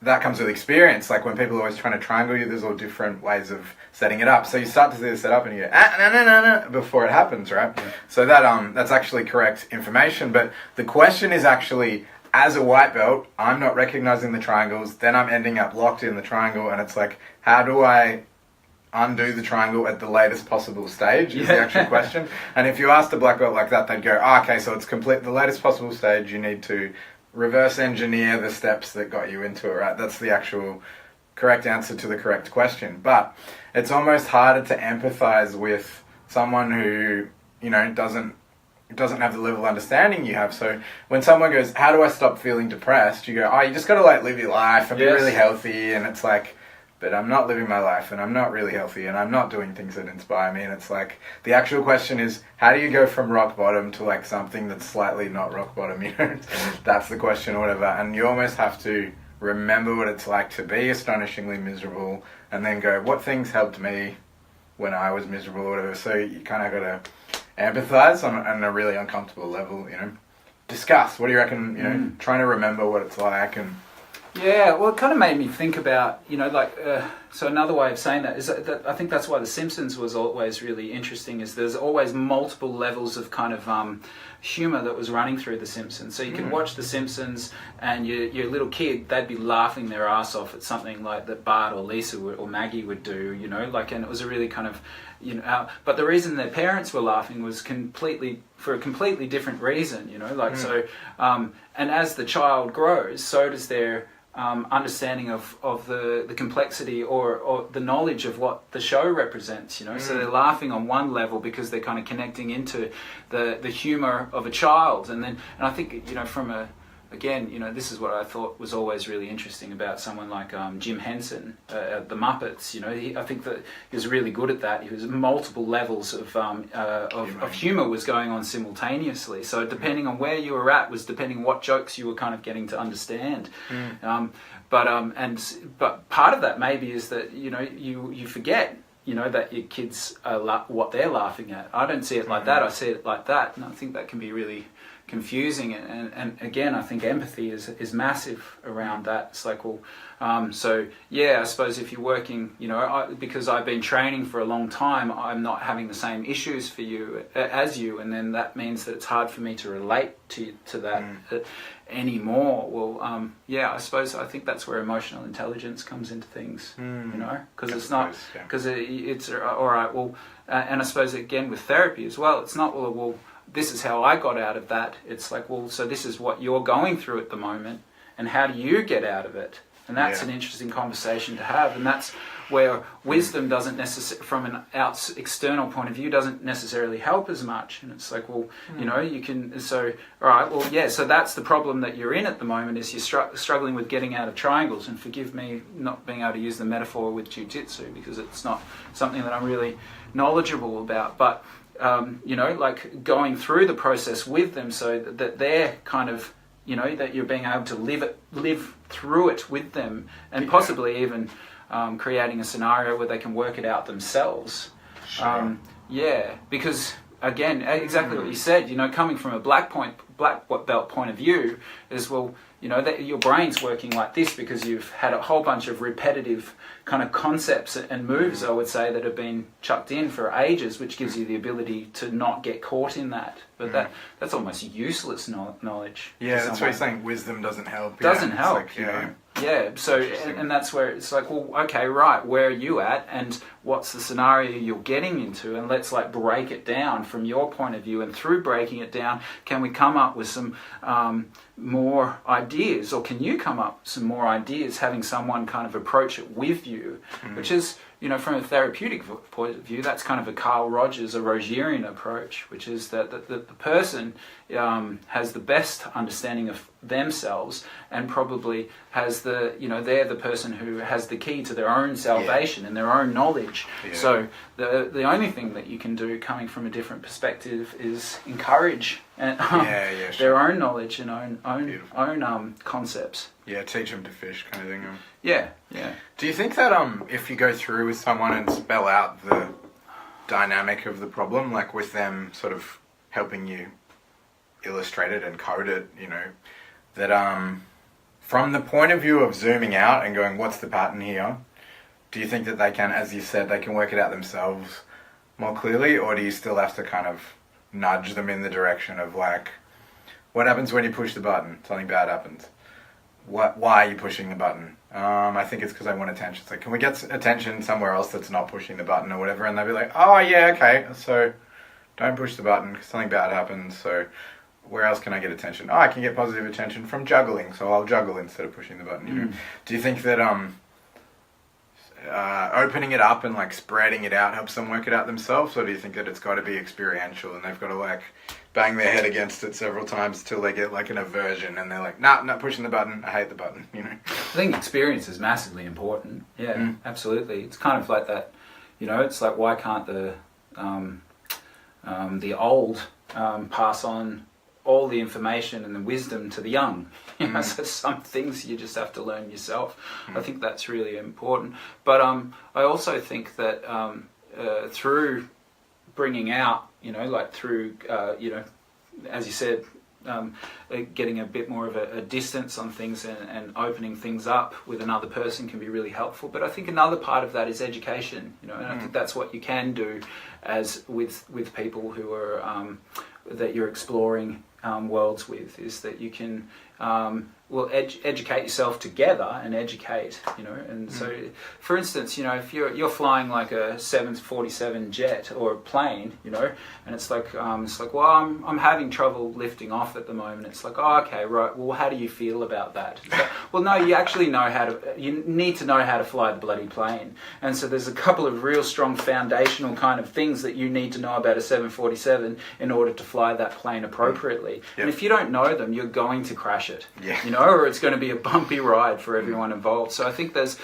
that comes with experience. Like, when people are always trying to triangle you, there's all different ways of setting it up. So you start to see the setup, and you go, no, before it happens, right? Yeah. So that's actually correct information. But the question is actually, as a white belt, I'm not recognizing the triangles, then I'm ending up locked in the triangle, and it's like, how do I undo the triangle at the latest possible stage is the actual question. And if you asked a black belt like that, they'd go, okay, so it's the latest possible stage, you need to reverse engineer the steps that got you into it, right? That's the actual correct answer to the correct question. But it's almost harder to empathize with someone who, doesn't have the level of understanding you have. So when someone goes, how do I stop feeling depressed? You go, you just got to live your life and be really healthy. And it's like, but I'm not living my life, and I'm not really healthy, and I'm not doing things that inspire me. And it's like, the actual question is, how do you go from rock bottom to something that's slightly not rock bottom? That's the question, or whatever. And you almost have to remember what it's like to be astonishingly miserable, and then go, what things helped me when I was miserable, or whatever. So you kind of got to empathize on a really uncomfortable level. Discuss. What do you reckon? Trying to remember what it's like. And yeah, well, it kind of made me think about, So another way of saying that is that I think that's why The Simpsons was always really interesting, is there's always multiple levels of kind of humour that was running through The Simpsons. So you can watch The Simpsons and your little kid, they'd be laughing their ass off at something like that Bart or Lisa or Maggie would do, you know, like, and it was a really kind of, you know, but the reason their parents were laughing was for a completely different reason, you know, like, so, and as the child grows, so does their understanding of the complexity or the knowledge of what the show represents, you know. So they're laughing on one level because they're kind of connecting into the humour of a child, and I think, you know, from again, you know, this is what I thought was always really interesting about someone like Jim Henson, the Muppets. You know, I think that he was really good at that. He was multiple levels of humour was going on simultaneously. So depending on where you were at was depending what jokes you were kind of getting to understand. But part of that maybe is that, you know, you forget, you know, that your kids are what they're laughing at. I don't see it like that. I see it like that, and I think that can be really confusing, and again, I think empathy is massive around that. It's like, well, so yeah, I suppose if you're working, you know, because I've been training for a long time, I'm not having the same issues for you as you, and then that means that it's hard for me to relate to that anymore. Well, yeah, I think that's where emotional intelligence comes into things, you know, because it's not, because it's all right. Well, and I suppose again with therapy as well, it's not, well, this is how I got out of that. It's like, well, so this is what you're going through at the moment, and how do you get out of it? And that's an interesting conversation to have, and that's where wisdom doesn't necessarily, from an external point of view, doesn't necessarily help as much. And it's like, well, you know, you can, so, all right, well, yeah, so that's the problem that you're in at the moment, is you're struggling with getting out of triangles. And forgive me not being able to use the metaphor with jiu-jitsu, because it's not something that I'm really knowledgeable about, but you know, like going through the process with them, so that they're kind of, you know, that you're being able to live through it with them, and possibly even creating a scenario where they can work it out themselves. Sure. Because again, exactly what you said, you know, coming from a black belt point of view is, well, you know, that your brain's working like this because you've had a whole bunch of repetitive kind of concepts and moves, I would say, that have been chucked in for ages, which gives you the ability to not get caught in that. But that's almost useless knowledge. Yeah, that's why you're saying wisdom doesn't help. Doesn't help, like, you know. Yeah, so, and that's where it's like, well, okay, right, where are you at, and what's the scenario you're getting into, and let's like break it down from your point of view, and through breaking it down, can we come up with some more ideas, or can you come up with some more ideas, having someone kind of approach it with you, which is, you know, from a therapeutic point of view, that's kind of a Carl Rogers, a Rogerian approach, which is that the person has the best understanding of themselves, and probably has the, you know, they're the person who has the key to their own salvation and their own knowledge. So the only thing that you can do, coming from a different perspective, is encourage and their own knowledge and own concepts. Yeah, teach them to fish, kind of thing. Yeah. Do you think that if you go through with someone and spell out the dynamic of the problem, like with them sort of helping you illustrate it and code it, you know, that from the point of view of zooming out and going, what's the pattern here? Do you think that they can, as you said, they can work it out themselves more clearly, or do you still have to kind of nudge them in the direction of like, what happens when you push the button? Something bad happens. Why are you pushing the button? I think it's because I want attention. It's like, can we get attention somewhere else that's not pushing the button or whatever? And they'll be like, oh yeah, okay, so don't push the button because something bad happens. So where else can I get attention? Oh, I can get positive attention from juggling, so I'll juggle instead of pushing the button. You know? Do you think that opening it up and like spreading it out helps them work it out themselves, or do you think that it's got to be experiential and they've got to like bang their head against it several times till they get like an aversion and they're like, nah, not pushing the button, I hate the button, you know? I think experience is massively important. Yeah, absolutely. It's kind of like that, you know, it's like, why can't the old pass on all the information and the wisdom to the young? You know, so some things you just have to learn yourself. I think that's really important. But I also think that through bringing out, you know, like through, you know, as you said, getting a bit more of a distance on things and opening things up with another person can be really helpful. But I think another part of that is education, and I think that's what you can do as with people who are that you're exploring worlds with, is that you can educate yourself together and educate, and so for instance, if you're flying like a 747 jet or a plane, and it's like well, I'm having trouble lifting off at the moment. It's like, oh, okay, right, well, how do you feel about that? Like, well, no, you actually you need to know how to fly the bloody plane. And so there's a couple of real strong foundational kind of things that you need to know about a 747 in order to fly that plane appropriately. Yep. And if you don't know them, you're going to crash it. Yeah. Or it's going to be a bumpy ride for everyone involved. So I think that's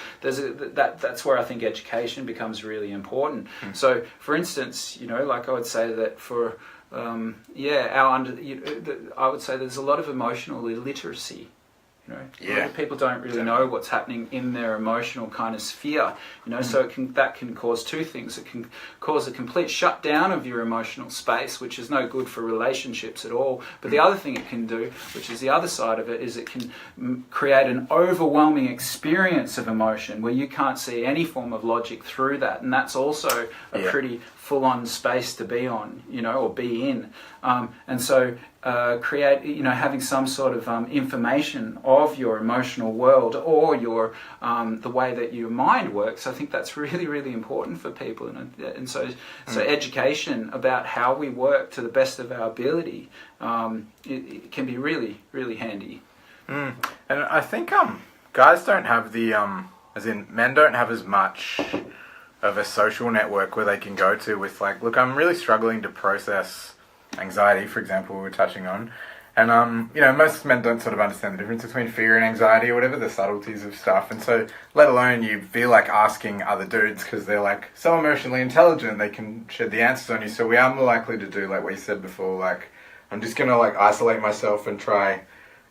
where I think education becomes really important. So, for instance, like I would say that for I would say there's a lot of emotional illiteracy. A lot of people don't really know what's happening in their emotional kind of sphere. So that can cause two things. It can cause a complete shutdown of your emotional space, which is no good for relationships at all. But the other thing it can do, which is the other side of it, is it can create an overwhelming experience of emotion where you can't see any form of logic through that, and that's also a pretty full-on space to be on, or be in. And so create, having some sort of information of your emotional world or your the way that your mind works. I think that's really, really important for people. And so education about how we work to the best of our ability, it can be really, really handy. And I think guys don't have the as in men don't have as much of a social network where they can go to with like, look, I'm really struggling to process anxiety, for example, we were touching on. And, most men don't sort of understand the difference between fear and anxiety or whatever, the subtleties of stuff. And so, let alone you feel like asking other dudes because they're like so emotionally intelligent, they can shed the answers on you. So we are more likely to do like what you said before, like, I'm just going to like isolate myself and try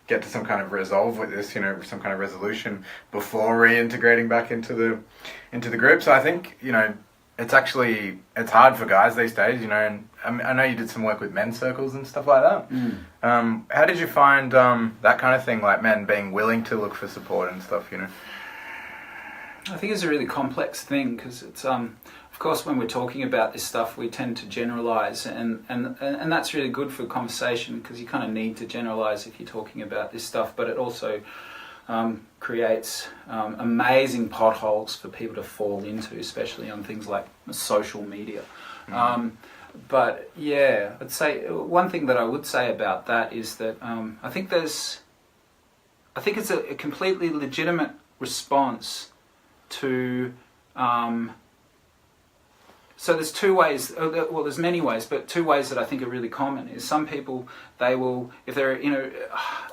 get to some kind of resolve with this, some kind of resolution before reintegrating back into the group. So I think, it's hard for guys these days, and I know you did some work with men's circles and stuff like that. How did you find that kind of thing, like men being willing to look for support and stuff, I think it's a really complex thing because it's, of course, when we're talking about this stuff, we tend to generalize, and that's really good for conversation because you kind of need to generalize if you're talking about this stuff, but it also creates amazing potholes for people to fall into, especially on things like social media. But yeah, I'd say one thing that I would say about that is that I think it's a completely legitimate response to. So there's two ways, well there's many ways, but two ways that I think are really common is some people, they will, if they're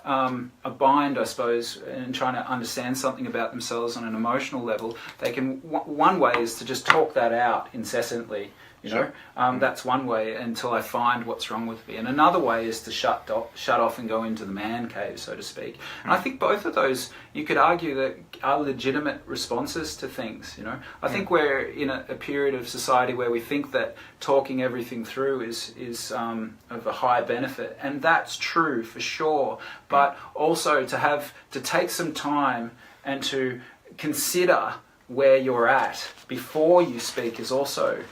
a bind, I suppose, and trying to understand something about themselves on an emotional level, they can, one way is to just talk that out incessantly, Sure. That's one way until I find what's wrong with me. And another way is to shut off and go into the man cave, so to speak. And I think both of those, you could argue that are legitimate responses to things, I think we're in a period of society where we think that talking everything through is of a high benefit. And that's true for sure. But also to take some time and to consider where you're at before you speak is also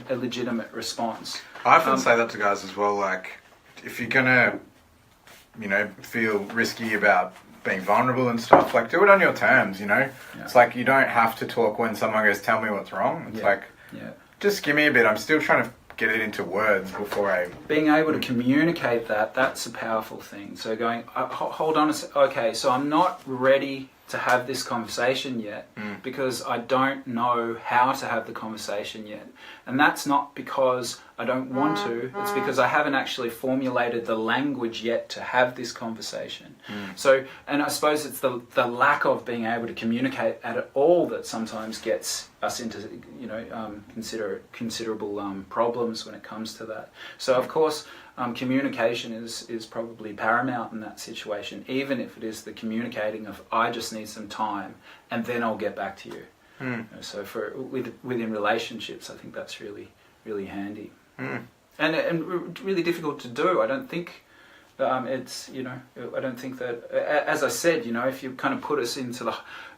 a legitimate response. I often say that to guys as well, like, if you're gonna, feel risky about being vulnerable and stuff, like, do it on your terms, Yeah. It's like, you don't have to talk when someone goes, tell me what's wrong. It's just give me a bit, I'm still trying to get it into words before I... Being able to communicate that's a powerful thing. So going, hold on a second, okay, so I'm not ready to have this conversation yet because I don't know how to have the conversation yet. And that's not because I don't want to, it's because I haven't actually formulated the language yet to have this conversation. So, and I suppose it's the lack of being able to communicate at all that sometimes gets us into, considerable problems when it comes to that. So of course, communication is probably paramount in that situation, even if it is the communicating of I just need some time and then I'll get back to you. So within relationships, I think that's really, really handy. And really difficult to do. I don't think It's, I don't think that, as I said, if you kind of put us into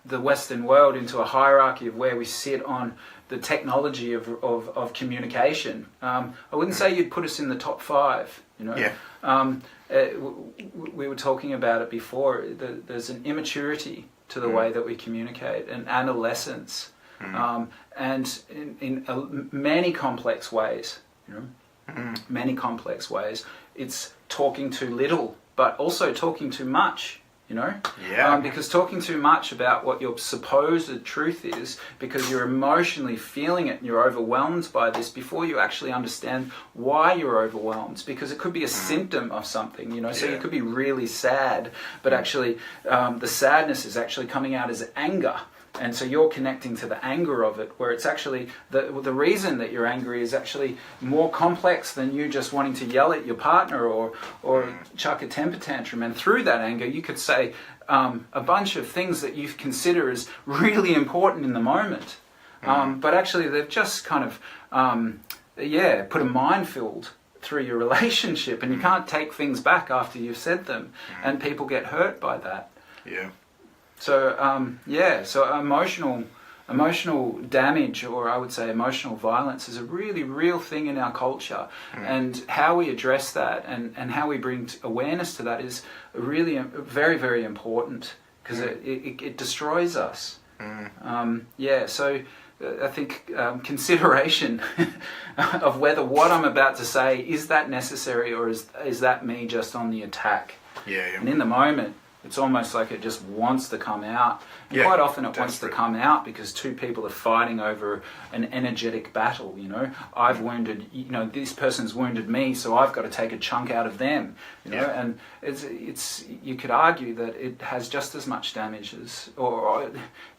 the Western world, into a hierarchy of where we sit on the technology of communication, I wouldn't say you'd put us in the top 5, Yeah. We were talking about it before. There's an immaturity to the way that we communicate, and adolescence, and in many complex ways, many complex ways. It's talking too little, but also talking too much. Because talking too much about what your supposed truth is, because you're emotionally feeling it and you're overwhelmed by this before you actually understand why you're overwhelmed, because it could be a symptom of something, so you could be really sad, but actually the sadness is actually coming out as anger. And so you're connecting to the anger of it, where it's actually the reason that you're angry is actually more complex than you just wanting to yell at your partner or chuck a temper tantrum. And through that anger, you could say a bunch of things that you consider as really important in the moment. But actually, they've just kind of, put a minefield through your relationship, and you can't take things back after you've said them, and people get hurt by that. Yeah. So so emotional damage, or I would say emotional violence, is a really real thing in our culture, and how we address that and how we bring awareness to that is really very, very important, because it destroys us. So I think consideration of whether what I'm about to say, is that necessary, or is that me just on the attack? And in the moment, it's almost like it just wants to come out. And quite often it wants to come out because two people are fighting over an energetic battle, I've wounded, this person's wounded me, so I've got to take a chunk out of them, and it's you could argue that it has just as much damage as, or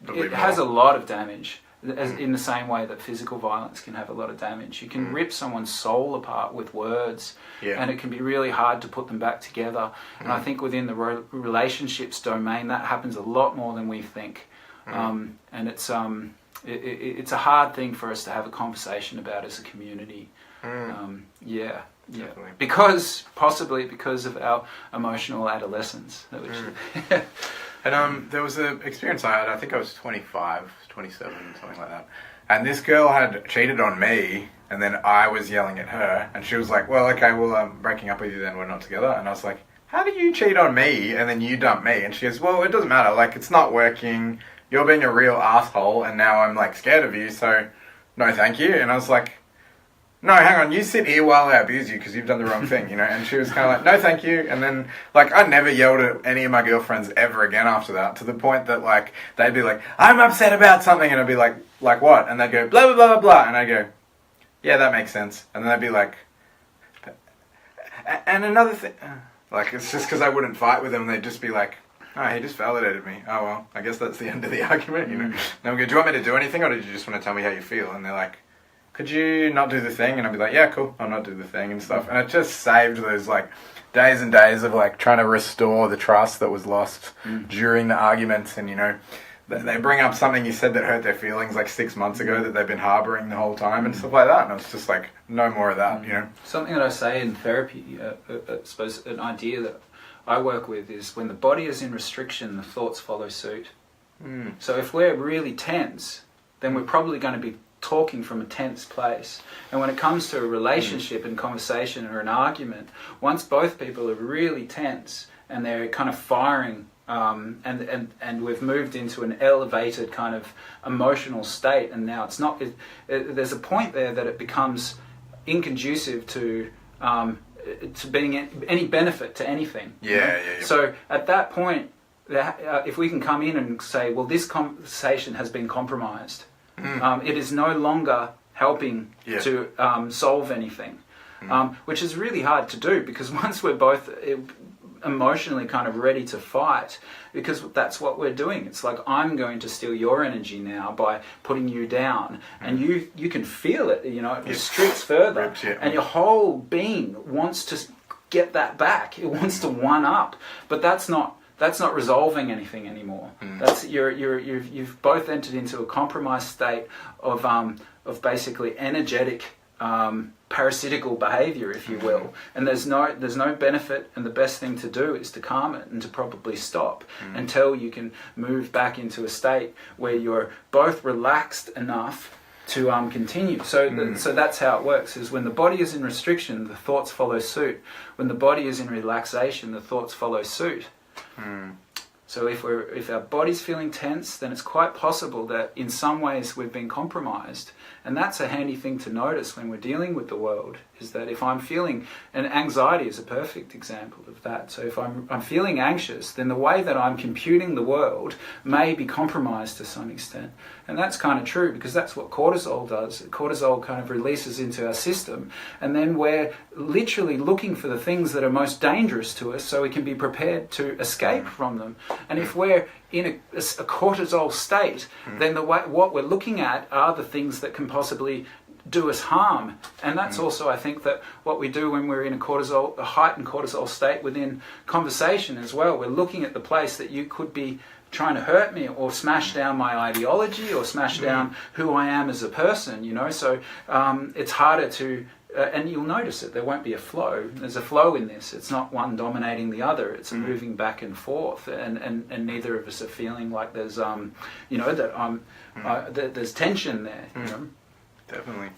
it has a lot of damage. As in the same way that physical violence can have a lot of damage. You can rip someone's soul apart with words, and it can be really hard to put them back together. And I think within the relationships domain, that happens a lot more than we think. And it's a hard thing for us to have a conversation about as a community. Possibly because of our emotional adolescence. And there was an experience I had, I think I was 25, 27, something like that. And this girl had cheated on me, and then I was yelling at her, and she was like, well, okay, well, I'm breaking up with you then, we're not together. And I was like, how do you cheat on me, and then you dump me? And she goes, well, it doesn't matter, like, it's not working, you're being a real asshole, and now I'm, like, scared of you, so no thank you. And I was like, no, hang on, you sit here while I abuse you because you've done the wrong thing, And she was kind of like, no, thank you. And then, like, I never yelled at any of my girlfriends ever again after that, to the point that, like, they'd be like, I'm upset about something, and I'd be like what? And they'd go, blah, blah, blah, blah, blah. And I'd go, yeah, that makes sense. And then they'd be like, and another thing, like, it's just because I wouldn't fight with them, they'd just be like, oh, he just validated me. Oh, well, I guess that's the end of the argument, And I would go, do you want me to do anything, or did you just want to tell me how you feel? And they're like, could you not do the thing? And I'd be like, yeah, cool, I'll not do the thing and stuff. And it just saved those, like, days and days of, like, trying to restore the trust that was lost during the arguments. And, they bring up something you said that hurt their feelings, like, 6 months ago that they've been harboring the whole time and stuff like that. And it's just like, no more of that, Something that I say in therapy, I suppose an idea that I work with is when the body is in restriction, the thoughts follow suit. So if we're really tense, then we're probably going to be talking from a tense place. And when it comes to a relationship and conversation or an argument, once both people are really tense and they're kind of firing, and we've moved into an elevated kind of emotional state, and now it's not, there's a point there that it becomes inconducive to being any benefit to anything. So at that point, if we can come in and say, well, this conversation has been compromised, it is no longer helping to solve anything, which is really hard to do, because once we're both emotionally kind of ready to fight, because that's what we're doing. It's like, I'm going to steal your energy now by putting you down, and you can feel it, it restricts further, and your whole being wants to get that back. It wants to one up, but that's not resolving anything anymore. That's you've both entered into a compromised state of basically energetic parasitical behaviour, if you will, and there's no benefit, and the best thing to do is to calm it and to probably stop until you can move back into a state where you're both relaxed enough to continue. So so that's how it works, is when the body is in restriction, the thoughts follow suit. When the body is in relaxation, the thoughts follow suit. So if our body's feeling tense, then it's quite possible that in some ways we've been compromised. And that's a handy thing to notice when we're dealing with the world, is that if I'm feeling, and anxiety is a perfect example of that. So if I'm feeling anxious, then the way that I'm computing the world may be compromised to some extent. And that's kind of true, because that's what cortisol does. Cortisol kind of releases into our system, and then we're literally looking for the things that are most dangerous to us so we can be prepared to escape from them. And if we're in a cortisol state, then what we're looking at are the things that can possibly do us harm. And that's also, I think, that what we do when we're in a heightened cortisol state within conversation as well. We're looking at the place that you could be trying to hurt me or smash down my ideology or smash down who I am as a person, you know. So it's harder to... and you'll notice it, there won't be a flow. There's a flow in this. It's not one dominating the other. It's moving back and forth, and neither of us are feeling like there's, you know, that there's tension there. You know? Definitely.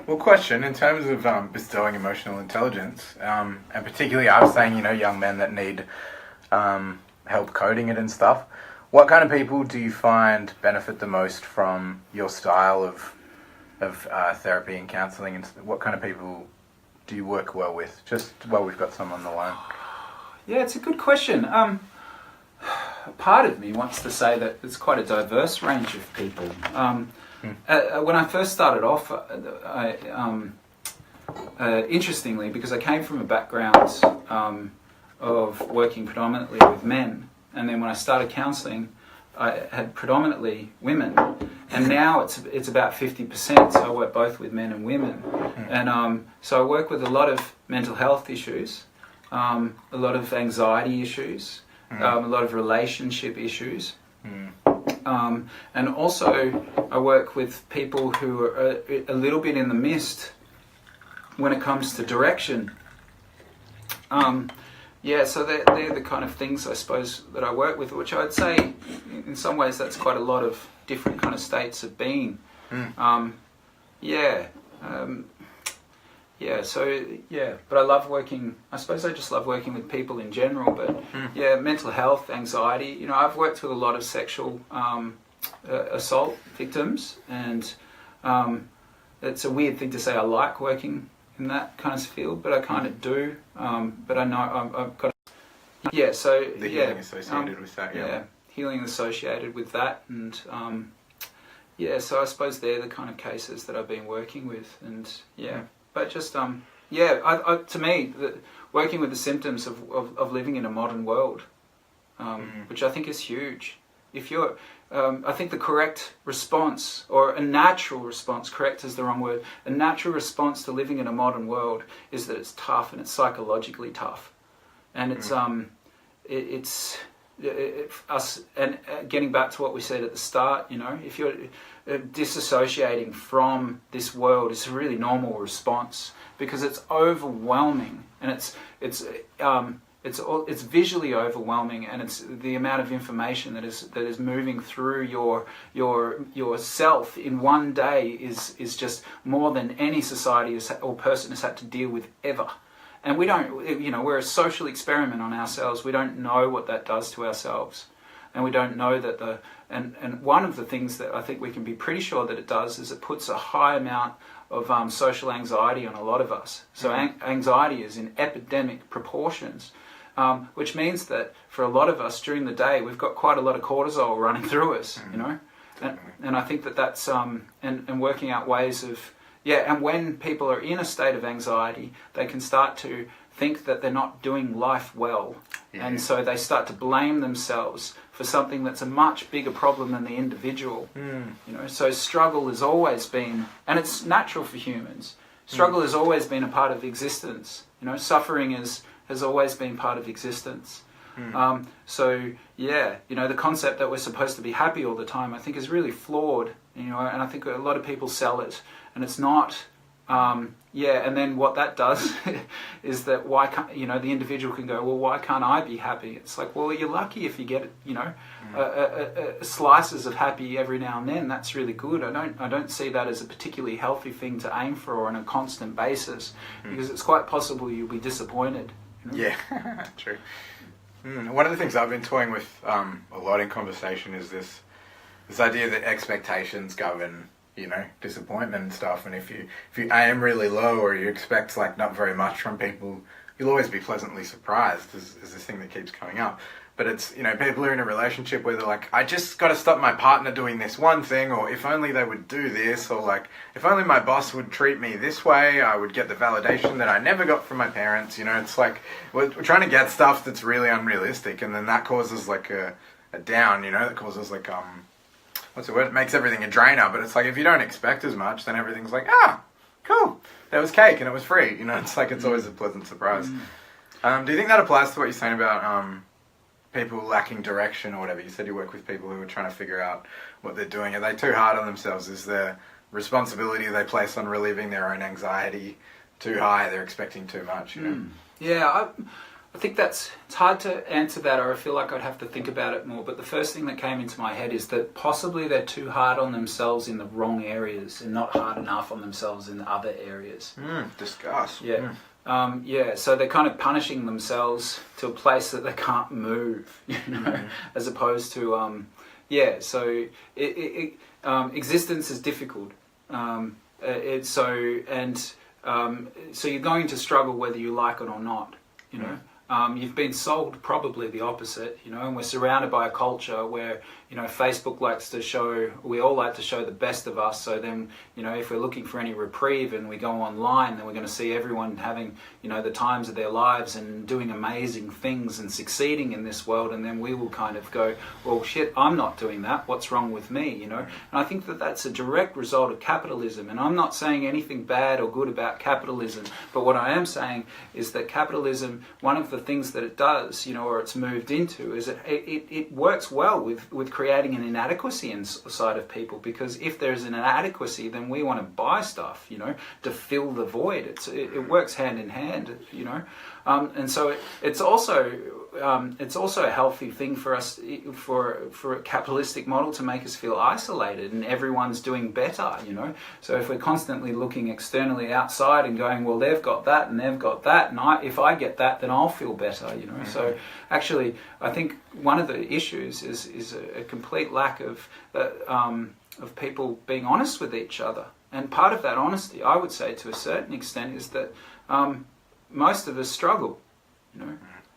Well, question, in terms of bestowing emotional intelligence, and particularly I was saying, you know, young men that need help coding it and stuff, what kind of people do you find benefit the most from your style of therapy and counselling, and what kind of people do you work well with? Just while we've got some on the line. Yeah, it's a good question. Part of me wants to say that it's quite a diverse range of people. When I first started off, interestingly, because I came from a background of working predominantly with men, and then when I started counselling, I had predominantly women, and now it's about 50%, so I work both with men and women. And so I work with a lot of mental health issues, a lot of anxiety issues, a lot of relationship issues. And also I work with people who are a little bit in the mist when it comes to direction. Yeah, so they're the kind of things, I suppose, that I work with, which I'd say in some ways that's quite a lot of different kind of states of being. But I love working, I suppose I just love working with people in general, but yeah, mental health, anxiety, you know, I've worked with a lot of sexual assault victims, and it's a weird thing to say I like working in that kind of field, but I kind of do, but I know I've got the healing associated with that, healing associated with that, and so I suppose they're the kind of cases that I've been working with, and but just to me, working with the symptoms of living in a modern world, which I think is huge. If you're, I think the correct response, or a natural response, correct is the wrong word, a natural response to living in a modern world is that it's tough, and it's psychologically tough. And it's us, and getting back to what we said at the start, you know, if you're disassociating from this world, it's a really normal response, because it's overwhelming, and it's visually overwhelming, and it's the amount of information that is moving through your self in one day is just more than any society or person has had to deal with ever. And we don't, you know, we're a social experiment on ourselves. We don't know what that does to ourselves, and we don't know that and one of the things that I think we can be pretty sure that it does is it puts a high amount of social anxiety on a lot of us. So anxiety is in epidemic proportions. Which means that for a lot of us during the day, we've got quite a lot of cortisol running through us, you know, and I think that's and working out ways of and when people are in a state of anxiety, they can start to think that they're not doing life well, and so they start to blame themselves for something that's a much bigger problem than the individual, you know. So struggle has always been, and it's natural for humans. Struggle has always been a part of existence, you know. Suffering has always been part of existence. So you know, the concept that we're supposed to be happy all the time, I think, is really flawed, you know, and I think a lot of people sell it, and it's not Yeah, and then what that does is that why can't, the individual can go, well, why can't I be happy? It's like, well, you're lucky if you get, slices of happy every now and then. That's really good. I don't see that as a particularly healthy thing to aim for on a constant basis, because it's quite possible you'll be disappointed. Yeah, true. One of the things I've been toying with a lot in conversation is this idea that expectations govern, disappointment and stuff. And if you aim really low, or you expect like not very much from people, you'll always be pleasantly surprised. Is this thing that keeps coming up. But it's, people are in a relationship where they're like, I just got to stop my partner doing this one thing, or if only they would do this, or like, if only my boss would treat me this way, I would get the validation that I never got from my parents. It's like, we're trying to get stuff that's really unrealistic, and then that causes like a down, that causes like, what's the word? It makes everything a drainer, but it's like, if you don't expect as much, then everything's like, cool, there was cake and it was free. It's like, it's always a pleasant surprise. Do you think that applies to what you're saying about, people lacking direction or whatever? You said you work with people who are trying to figure out what they're doing. Are they too hard on themselves? Is the responsibility they place on relieving their own anxiety too high? They're expecting too much, Yeah, I think it's hard to answer that, or I feel like I'd have to think about it more. But the first thing that came into my head is that possibly they're too hard on themselves in the wrong areas and not hard enough on themselves in the other areas. Discuss. Yeah. So they're kind of punishing themselves to a place that they can't move, as opposed to, so existence is difficult. So you're going to struggle whether you like it or not, You've been sold probably the opposite, and we're surrounded by a culture where, Facebook we all like to show the best of us. So then, if we're looking for any reprieve and we go online, then we're going to see everyone having, the times of their lives and doing amazing things and succeeding in this world. And then we will kind of go, well, shit, I'm not doing that. What's wrong with me? And I think that that's a direct result of capitalism. And I'm not saying anything bad or good about capitalism. But what I am saying is that capitalism, one of the things that it does, or it's moved into, is it works well with creating an inadequacy inside of people, because if there's an inadequacy, then we want to buy stuff, to fill the void. It works hand in hand, and so it's also a healthy thing for us, for a capitalistic model, to make us feel isolated and everyone's doing better, So if we're constantly looking externally outside and going, well, they've got that and they've got that, and if I get that, then I'll feel better, So actually, I think one of the issues is a complete lack of people being honest with each other. And part of that honesty, I would say, to a certain extent, is that most of us struggle,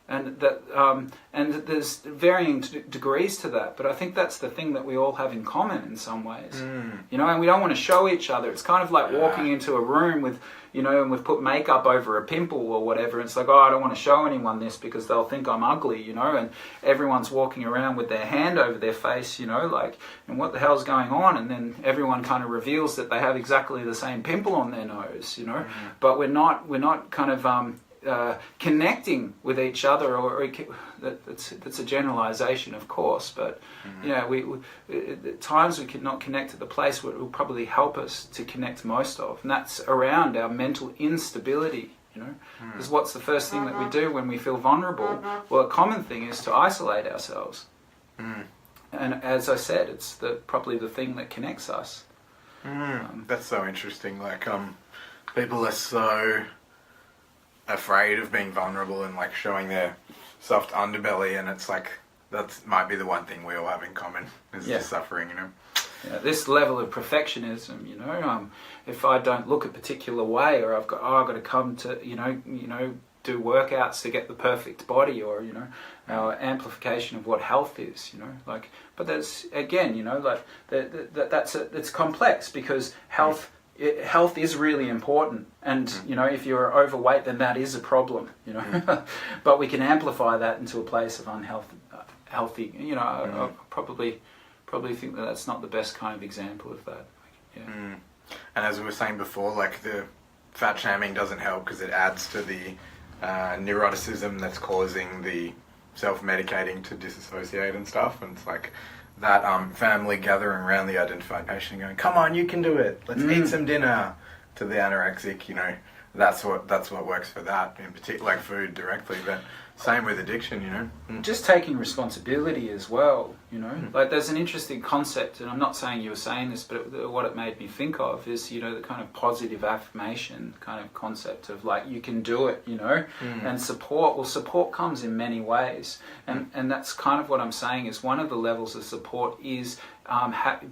and that there's varying degrees to that. But I think that's the thing that we all have in common in some ways, and we don't want to show each other. It's kind of like walking into a room with, and we've put makeup over a pimple or whatever. It's like, I don't want to show anyone this because they'll think I'm ugly, and everyone's walking around with their hand over their face, and what the hell's going on? And then everyone kind of reveals that they have exactly the same pimple on their nose, but we're not kind of connecting with each other, or that's a generalization, of course, but we at times we could not connect at the place where it will probably help us to connect most of, and that's around our mental instability. Because what's the first thing that we do when we feel vulnerable? Well, a common thing is to isolate ourselves, and as I said, it's probably the thing that connects us. That's so interesting. Like, people are so afraid of being vulnerable and like showing their soft underbelly, and it's like that might be the one thing we all have in common is the suffering, Yeah, this level of perfectionism, if I don't look a particular way, or I've got to come to do workouts to get the perfect body, or our amplification of what health is, but there's again, it's complex, because health is really important, and if you're overweight, then that is a problem, but we can amplify that into a place of healthy. I probably think that that's not the best kind of example of that. And as we were saying before, like, the fat shaming doesn't help because it adds to the neuroticism that's causing the self-medicating to disassociate and stuff, and it's like that family gathering around the identified patient and going, come on, you can do it, let's eat some dinner, to the anorexic, you know, that's what works for that, in particular, like food directly, but same with addiction, you know. Just taking responsibility as well, you know. Like there's an interesting concept, and I'm not saying you were saying this, but what it made me think of is, you know, the kind of positive affirmation kind of concept of like, you can do it, you know. And support comes in many ways, and that's kind of what I'm saying is one of the levels of support is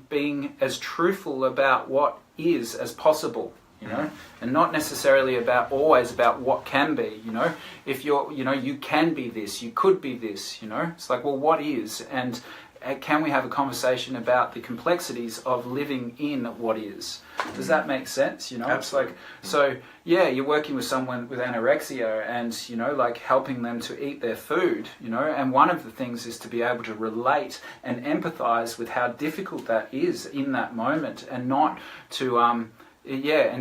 being as truthful about what is as possible, you know, and not necessarily always about what can be, you know. If you're, you know, you can be this, you could be this, you know. It's like, well, what is? And can we have a conversation about the complexities of living in what is? Does that make sense? You know, Absolutely. It's like, so yeah, you're working with someone with anorexia and, you know, like helping them to eat their food, you know, and one of the things is to be able to relate and empathize with how difficult that is in that moment, and not to, and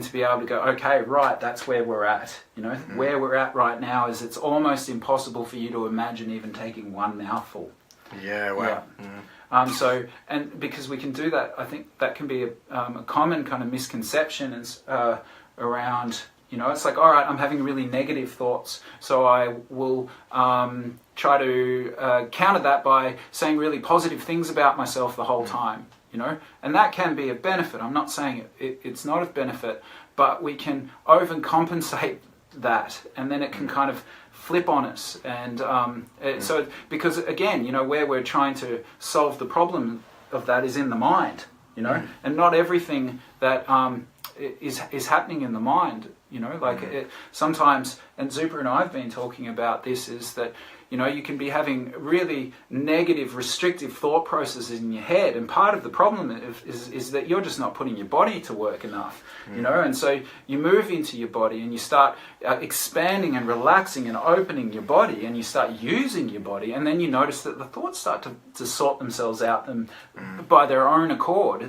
to be able to go, okay, right, that's where we're at. You know, where we're at right now is it's almost impossible for you to imagine even taking one mouthful. Yeah, wow. So, and because we can do that, I think that can be a common kind of misconception around, you know, it's like, all right, I'm having really negative thoughts, so I will try to counter that by saying really positive things about myself the whole time. You know, and that can be of benefit. I'm not saying it's not of benefit, but we can overcompensate that, and then it can kind of flip on us. And so, because again, you know, where we're trying to solve the problem of that is in the mind, you know, and not everything that is happening in the mind. You know, like sometimes, and Zupa and I have been talking about this, is that, you know, you can be having really negative, restrictive thought processes in your head, and part of the problem is that you're just not putting your body to work enough, you know, and so you move into your body and you start expanding and relaxing and opening your body, and you start using your body, and then you notice that the thoughts start to sort themselves out by their own accord.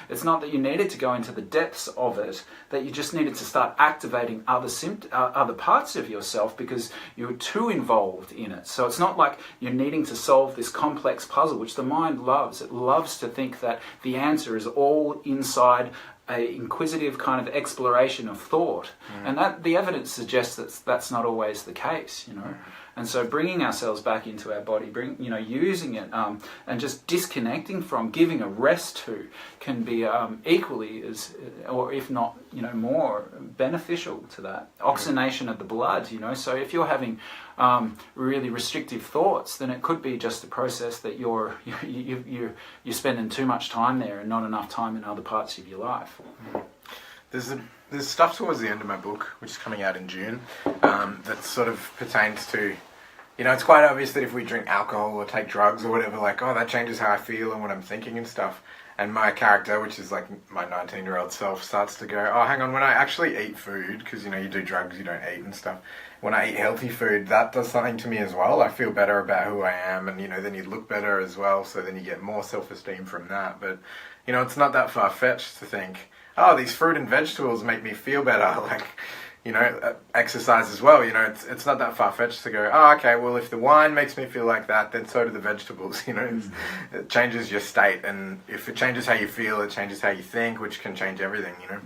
It's not that you needed to go into the depths of it, that you just needed to start activating other parts of yourself because you're too involved in it. So it's not like you're needing to solve this complex puzzle, which the mind loves. It loves to think that the answer is all inside an inquisitive kind of exploration of thought. And that the evidence suggests that that's not always the case, you know. And so bringing ourselves back into our body, using it, and just disconnecting from, giving a rest to, can be equally as, or if not, you know, more beneficial to that. Oxygenation of the blood, you know. So if you're having really restrictive thoughts, then it could be just a process that you're spending too much time there and not enough time in other parts of your life. There's stuff towards the end of my book, which is coming out in June, that sort of pertains to, you know, it's quite obvious that if we drink alcohol or take drugs or whatever, like, oh, that changes how I feel and what I'm thinking and stuff. And my character, which is like my 19-year-old self, starts to go, oh, hang on, when I actually eat food, because, you know, you do drugs, you don't eat and stuff. When I eat healthy food, that does something to me as well. I feel better about who I am, and, you know, then you look better as well, so then you get more self-esteem from that. But, you know, it's not that far-fetched to think, oh, these fruit and vegetables make me feel better, like, you know, exercise as well, you know, it's not that far-fetched to go, oh, okay, well, if the wine makes me feel like that, then so do the vegetables, you know, it changes your state, and if it changes how you feel, it changes how you think, which can change everything, you know.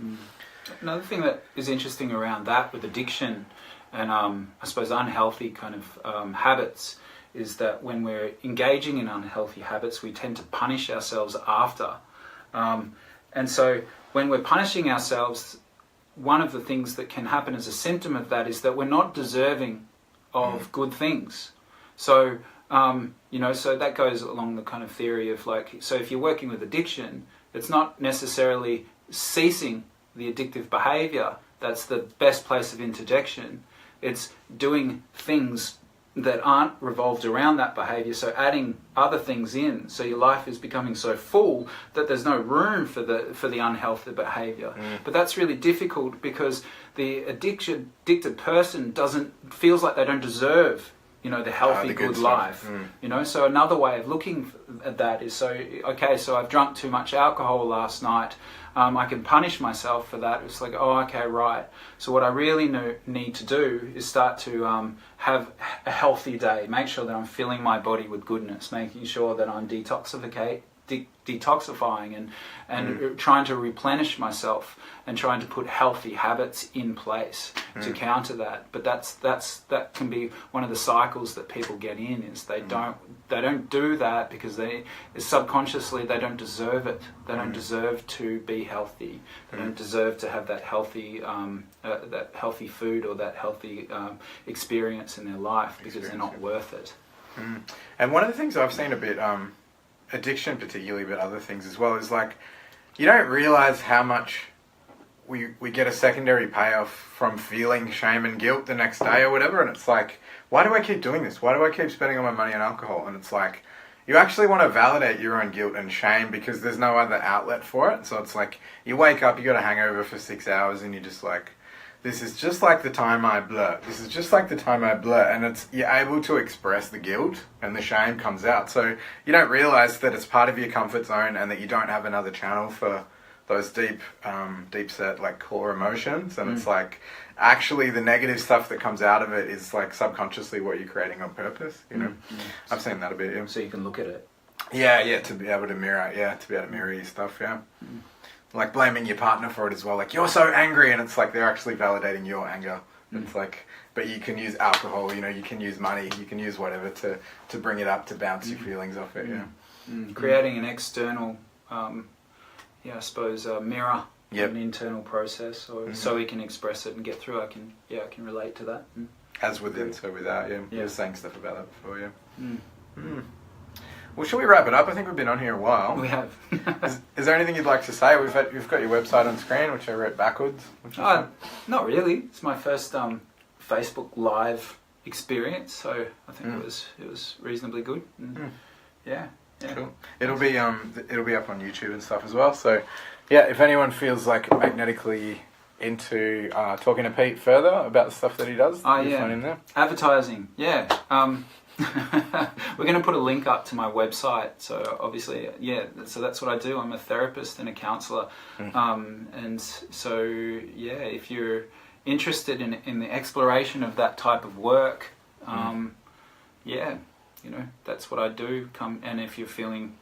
Another thing that is interesting around that with addiction and, I suppose, unhealthy kind of habits, is that when we're engaging in unhealthy habits, we tend to punish ourselves after. And so when we're punishing ourselves, one of the things that can happen as a symptom of that is that we're not deserving of good things. So, you know, so that goes along the kind of theory of like, so if you're working with addiction, it's not necessarily ceasing the addictive behavior that's the best place of interjection. It's doing things that aren't revolved around that behavior, so adding other things in, so your life is becoming so full that there's no room for the unhealthy behavior. But that's really difficult because the addicted person feels like they don't deserve, you know, the healthy, good life. You know, so another way of looking at that is, so okay, so I've drunk too much alcohol last night. I can punish myself for that. It's like, oh, okay, right. So what I really need to do is start to have a healthy day. Make sure that I'm filling my body with goodness. Making sure that I'm detoxifying detoxifying and trying to replenish myself and trying to put healthy habits in place to counter that. But that can be one of the cycles that people get in, is they don't do that because subconsciously they don't deserve it. They don't deserve to be healthy. They don't deserve to have that healthy food or that healthy experience in their life because they're not worth it. And one of the things I've seen a bit, addiction particularly, but other things as well, is like you don't realize how much we get a secondary payoff from feeling shame and guilt the next day or whatever. And it's like, why do I keep doing this? Why do I keep spending all my money on alcohol? And it's like, you actually want to validate your own guilt and shame because there's no other outlet for it. So it's like, you wake up, you got a hangover for 6 hours and you're just like, this is just like the time I blur. This is just like the time I blur. And you're able to express the guilt and the shame comes out. So you don't realize that it's part of your comfort zone and that you don't have another channel for those deep set like core emotions. And it's like, actually the negative stuff that comes out of it is like subconsciously what you're creating on purpose, you know. I've seen that a bit, yeah. So you can look at it. Yeah, to be able to mirror your stuff, yeah. Like blaming your partner for it as well, like, you're so angry, and it's like they're actually validating your anger. It's like, but you can use alcohol, you know, you can use money, you can use whatever to bring it up, to bounce your feelings off it, Creating an external, I suppose, mirror, an internal process, or so we can express it and get through. I can relate to that. As within, so without, You were saying stuff about that before, Well, shall we wrap it up? I think we've been on here a while. We have. Is there anything you'd like to say? You've got your website on screen, which I wrote backwards. Not really. It's my first Facebook Live experience, so I think it was reasonably good. Yeah. Cool. It'll be up on YouTube and stuff as well. So, if anyone feels like magnetically into talking to Pete further about the stuff that he does, phone in there. Advertising, we're going to put a link up to my website. So obviously, so that's what I do. I'm a therapist and a counsellor. And so, if you're interested in the exploration of that type of work, that's what I do. And if you're feeling,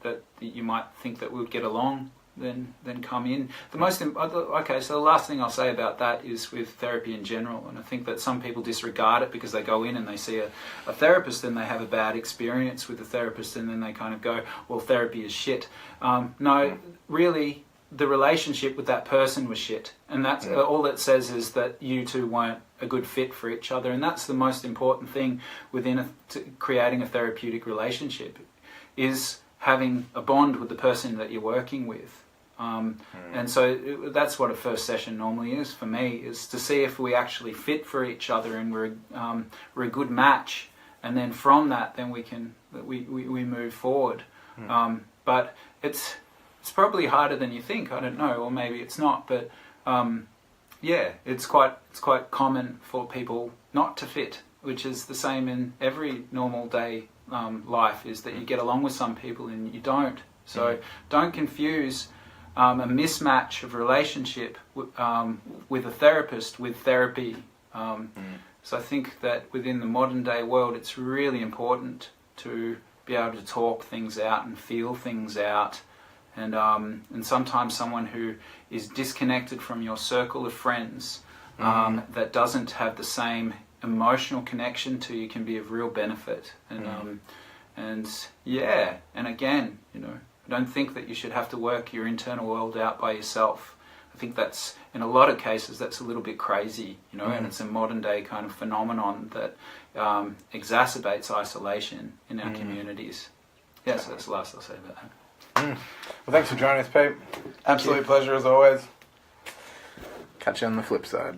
that you might think that we'd get along, then come in. So the last thing I'll say about that is with therapy in general, and I think that some people disregard it because they go in and they see a therapist and they have a bad experience with the therapist, and then they kind of go, well, therapy is shit. No, really, the relationship with that person was shit, and that's all it says is that you two weren't a good fit for each other, and that's the most important thing within creating a therapeutic relationship, is having a bond with the person that you're working with. And so that's what a first session normally is for me, is to see if we actually fit for each other and we're a good match, and then from that, then we move forward. But it's probably harder than you think. I don't know, or maybe it's not. But it's quite common for people not to fit, which is the same in every normal day life. Is that you get along with some people and you don't. So don't confuse a mismatch of relationship with a therapist with therapy. So I think that within the modern day world, it's really important to be able to talk things out and feel things out. And sometimes someone who is disconnected from your circle of friends, that doesn't have the same emotional connection to you, can be of real benefit. And again, I don't think that you should have to work your internal world out by yourself. I think that's, in a lot of cases, that's a little bit crazy, and it's a modern day kind of phenomenon that exacerbates isolation in our communities. So that's the last I'll say about that. Well, thanks for joining us, Pete. Absolute pleasure as always. Catch you on the flip side.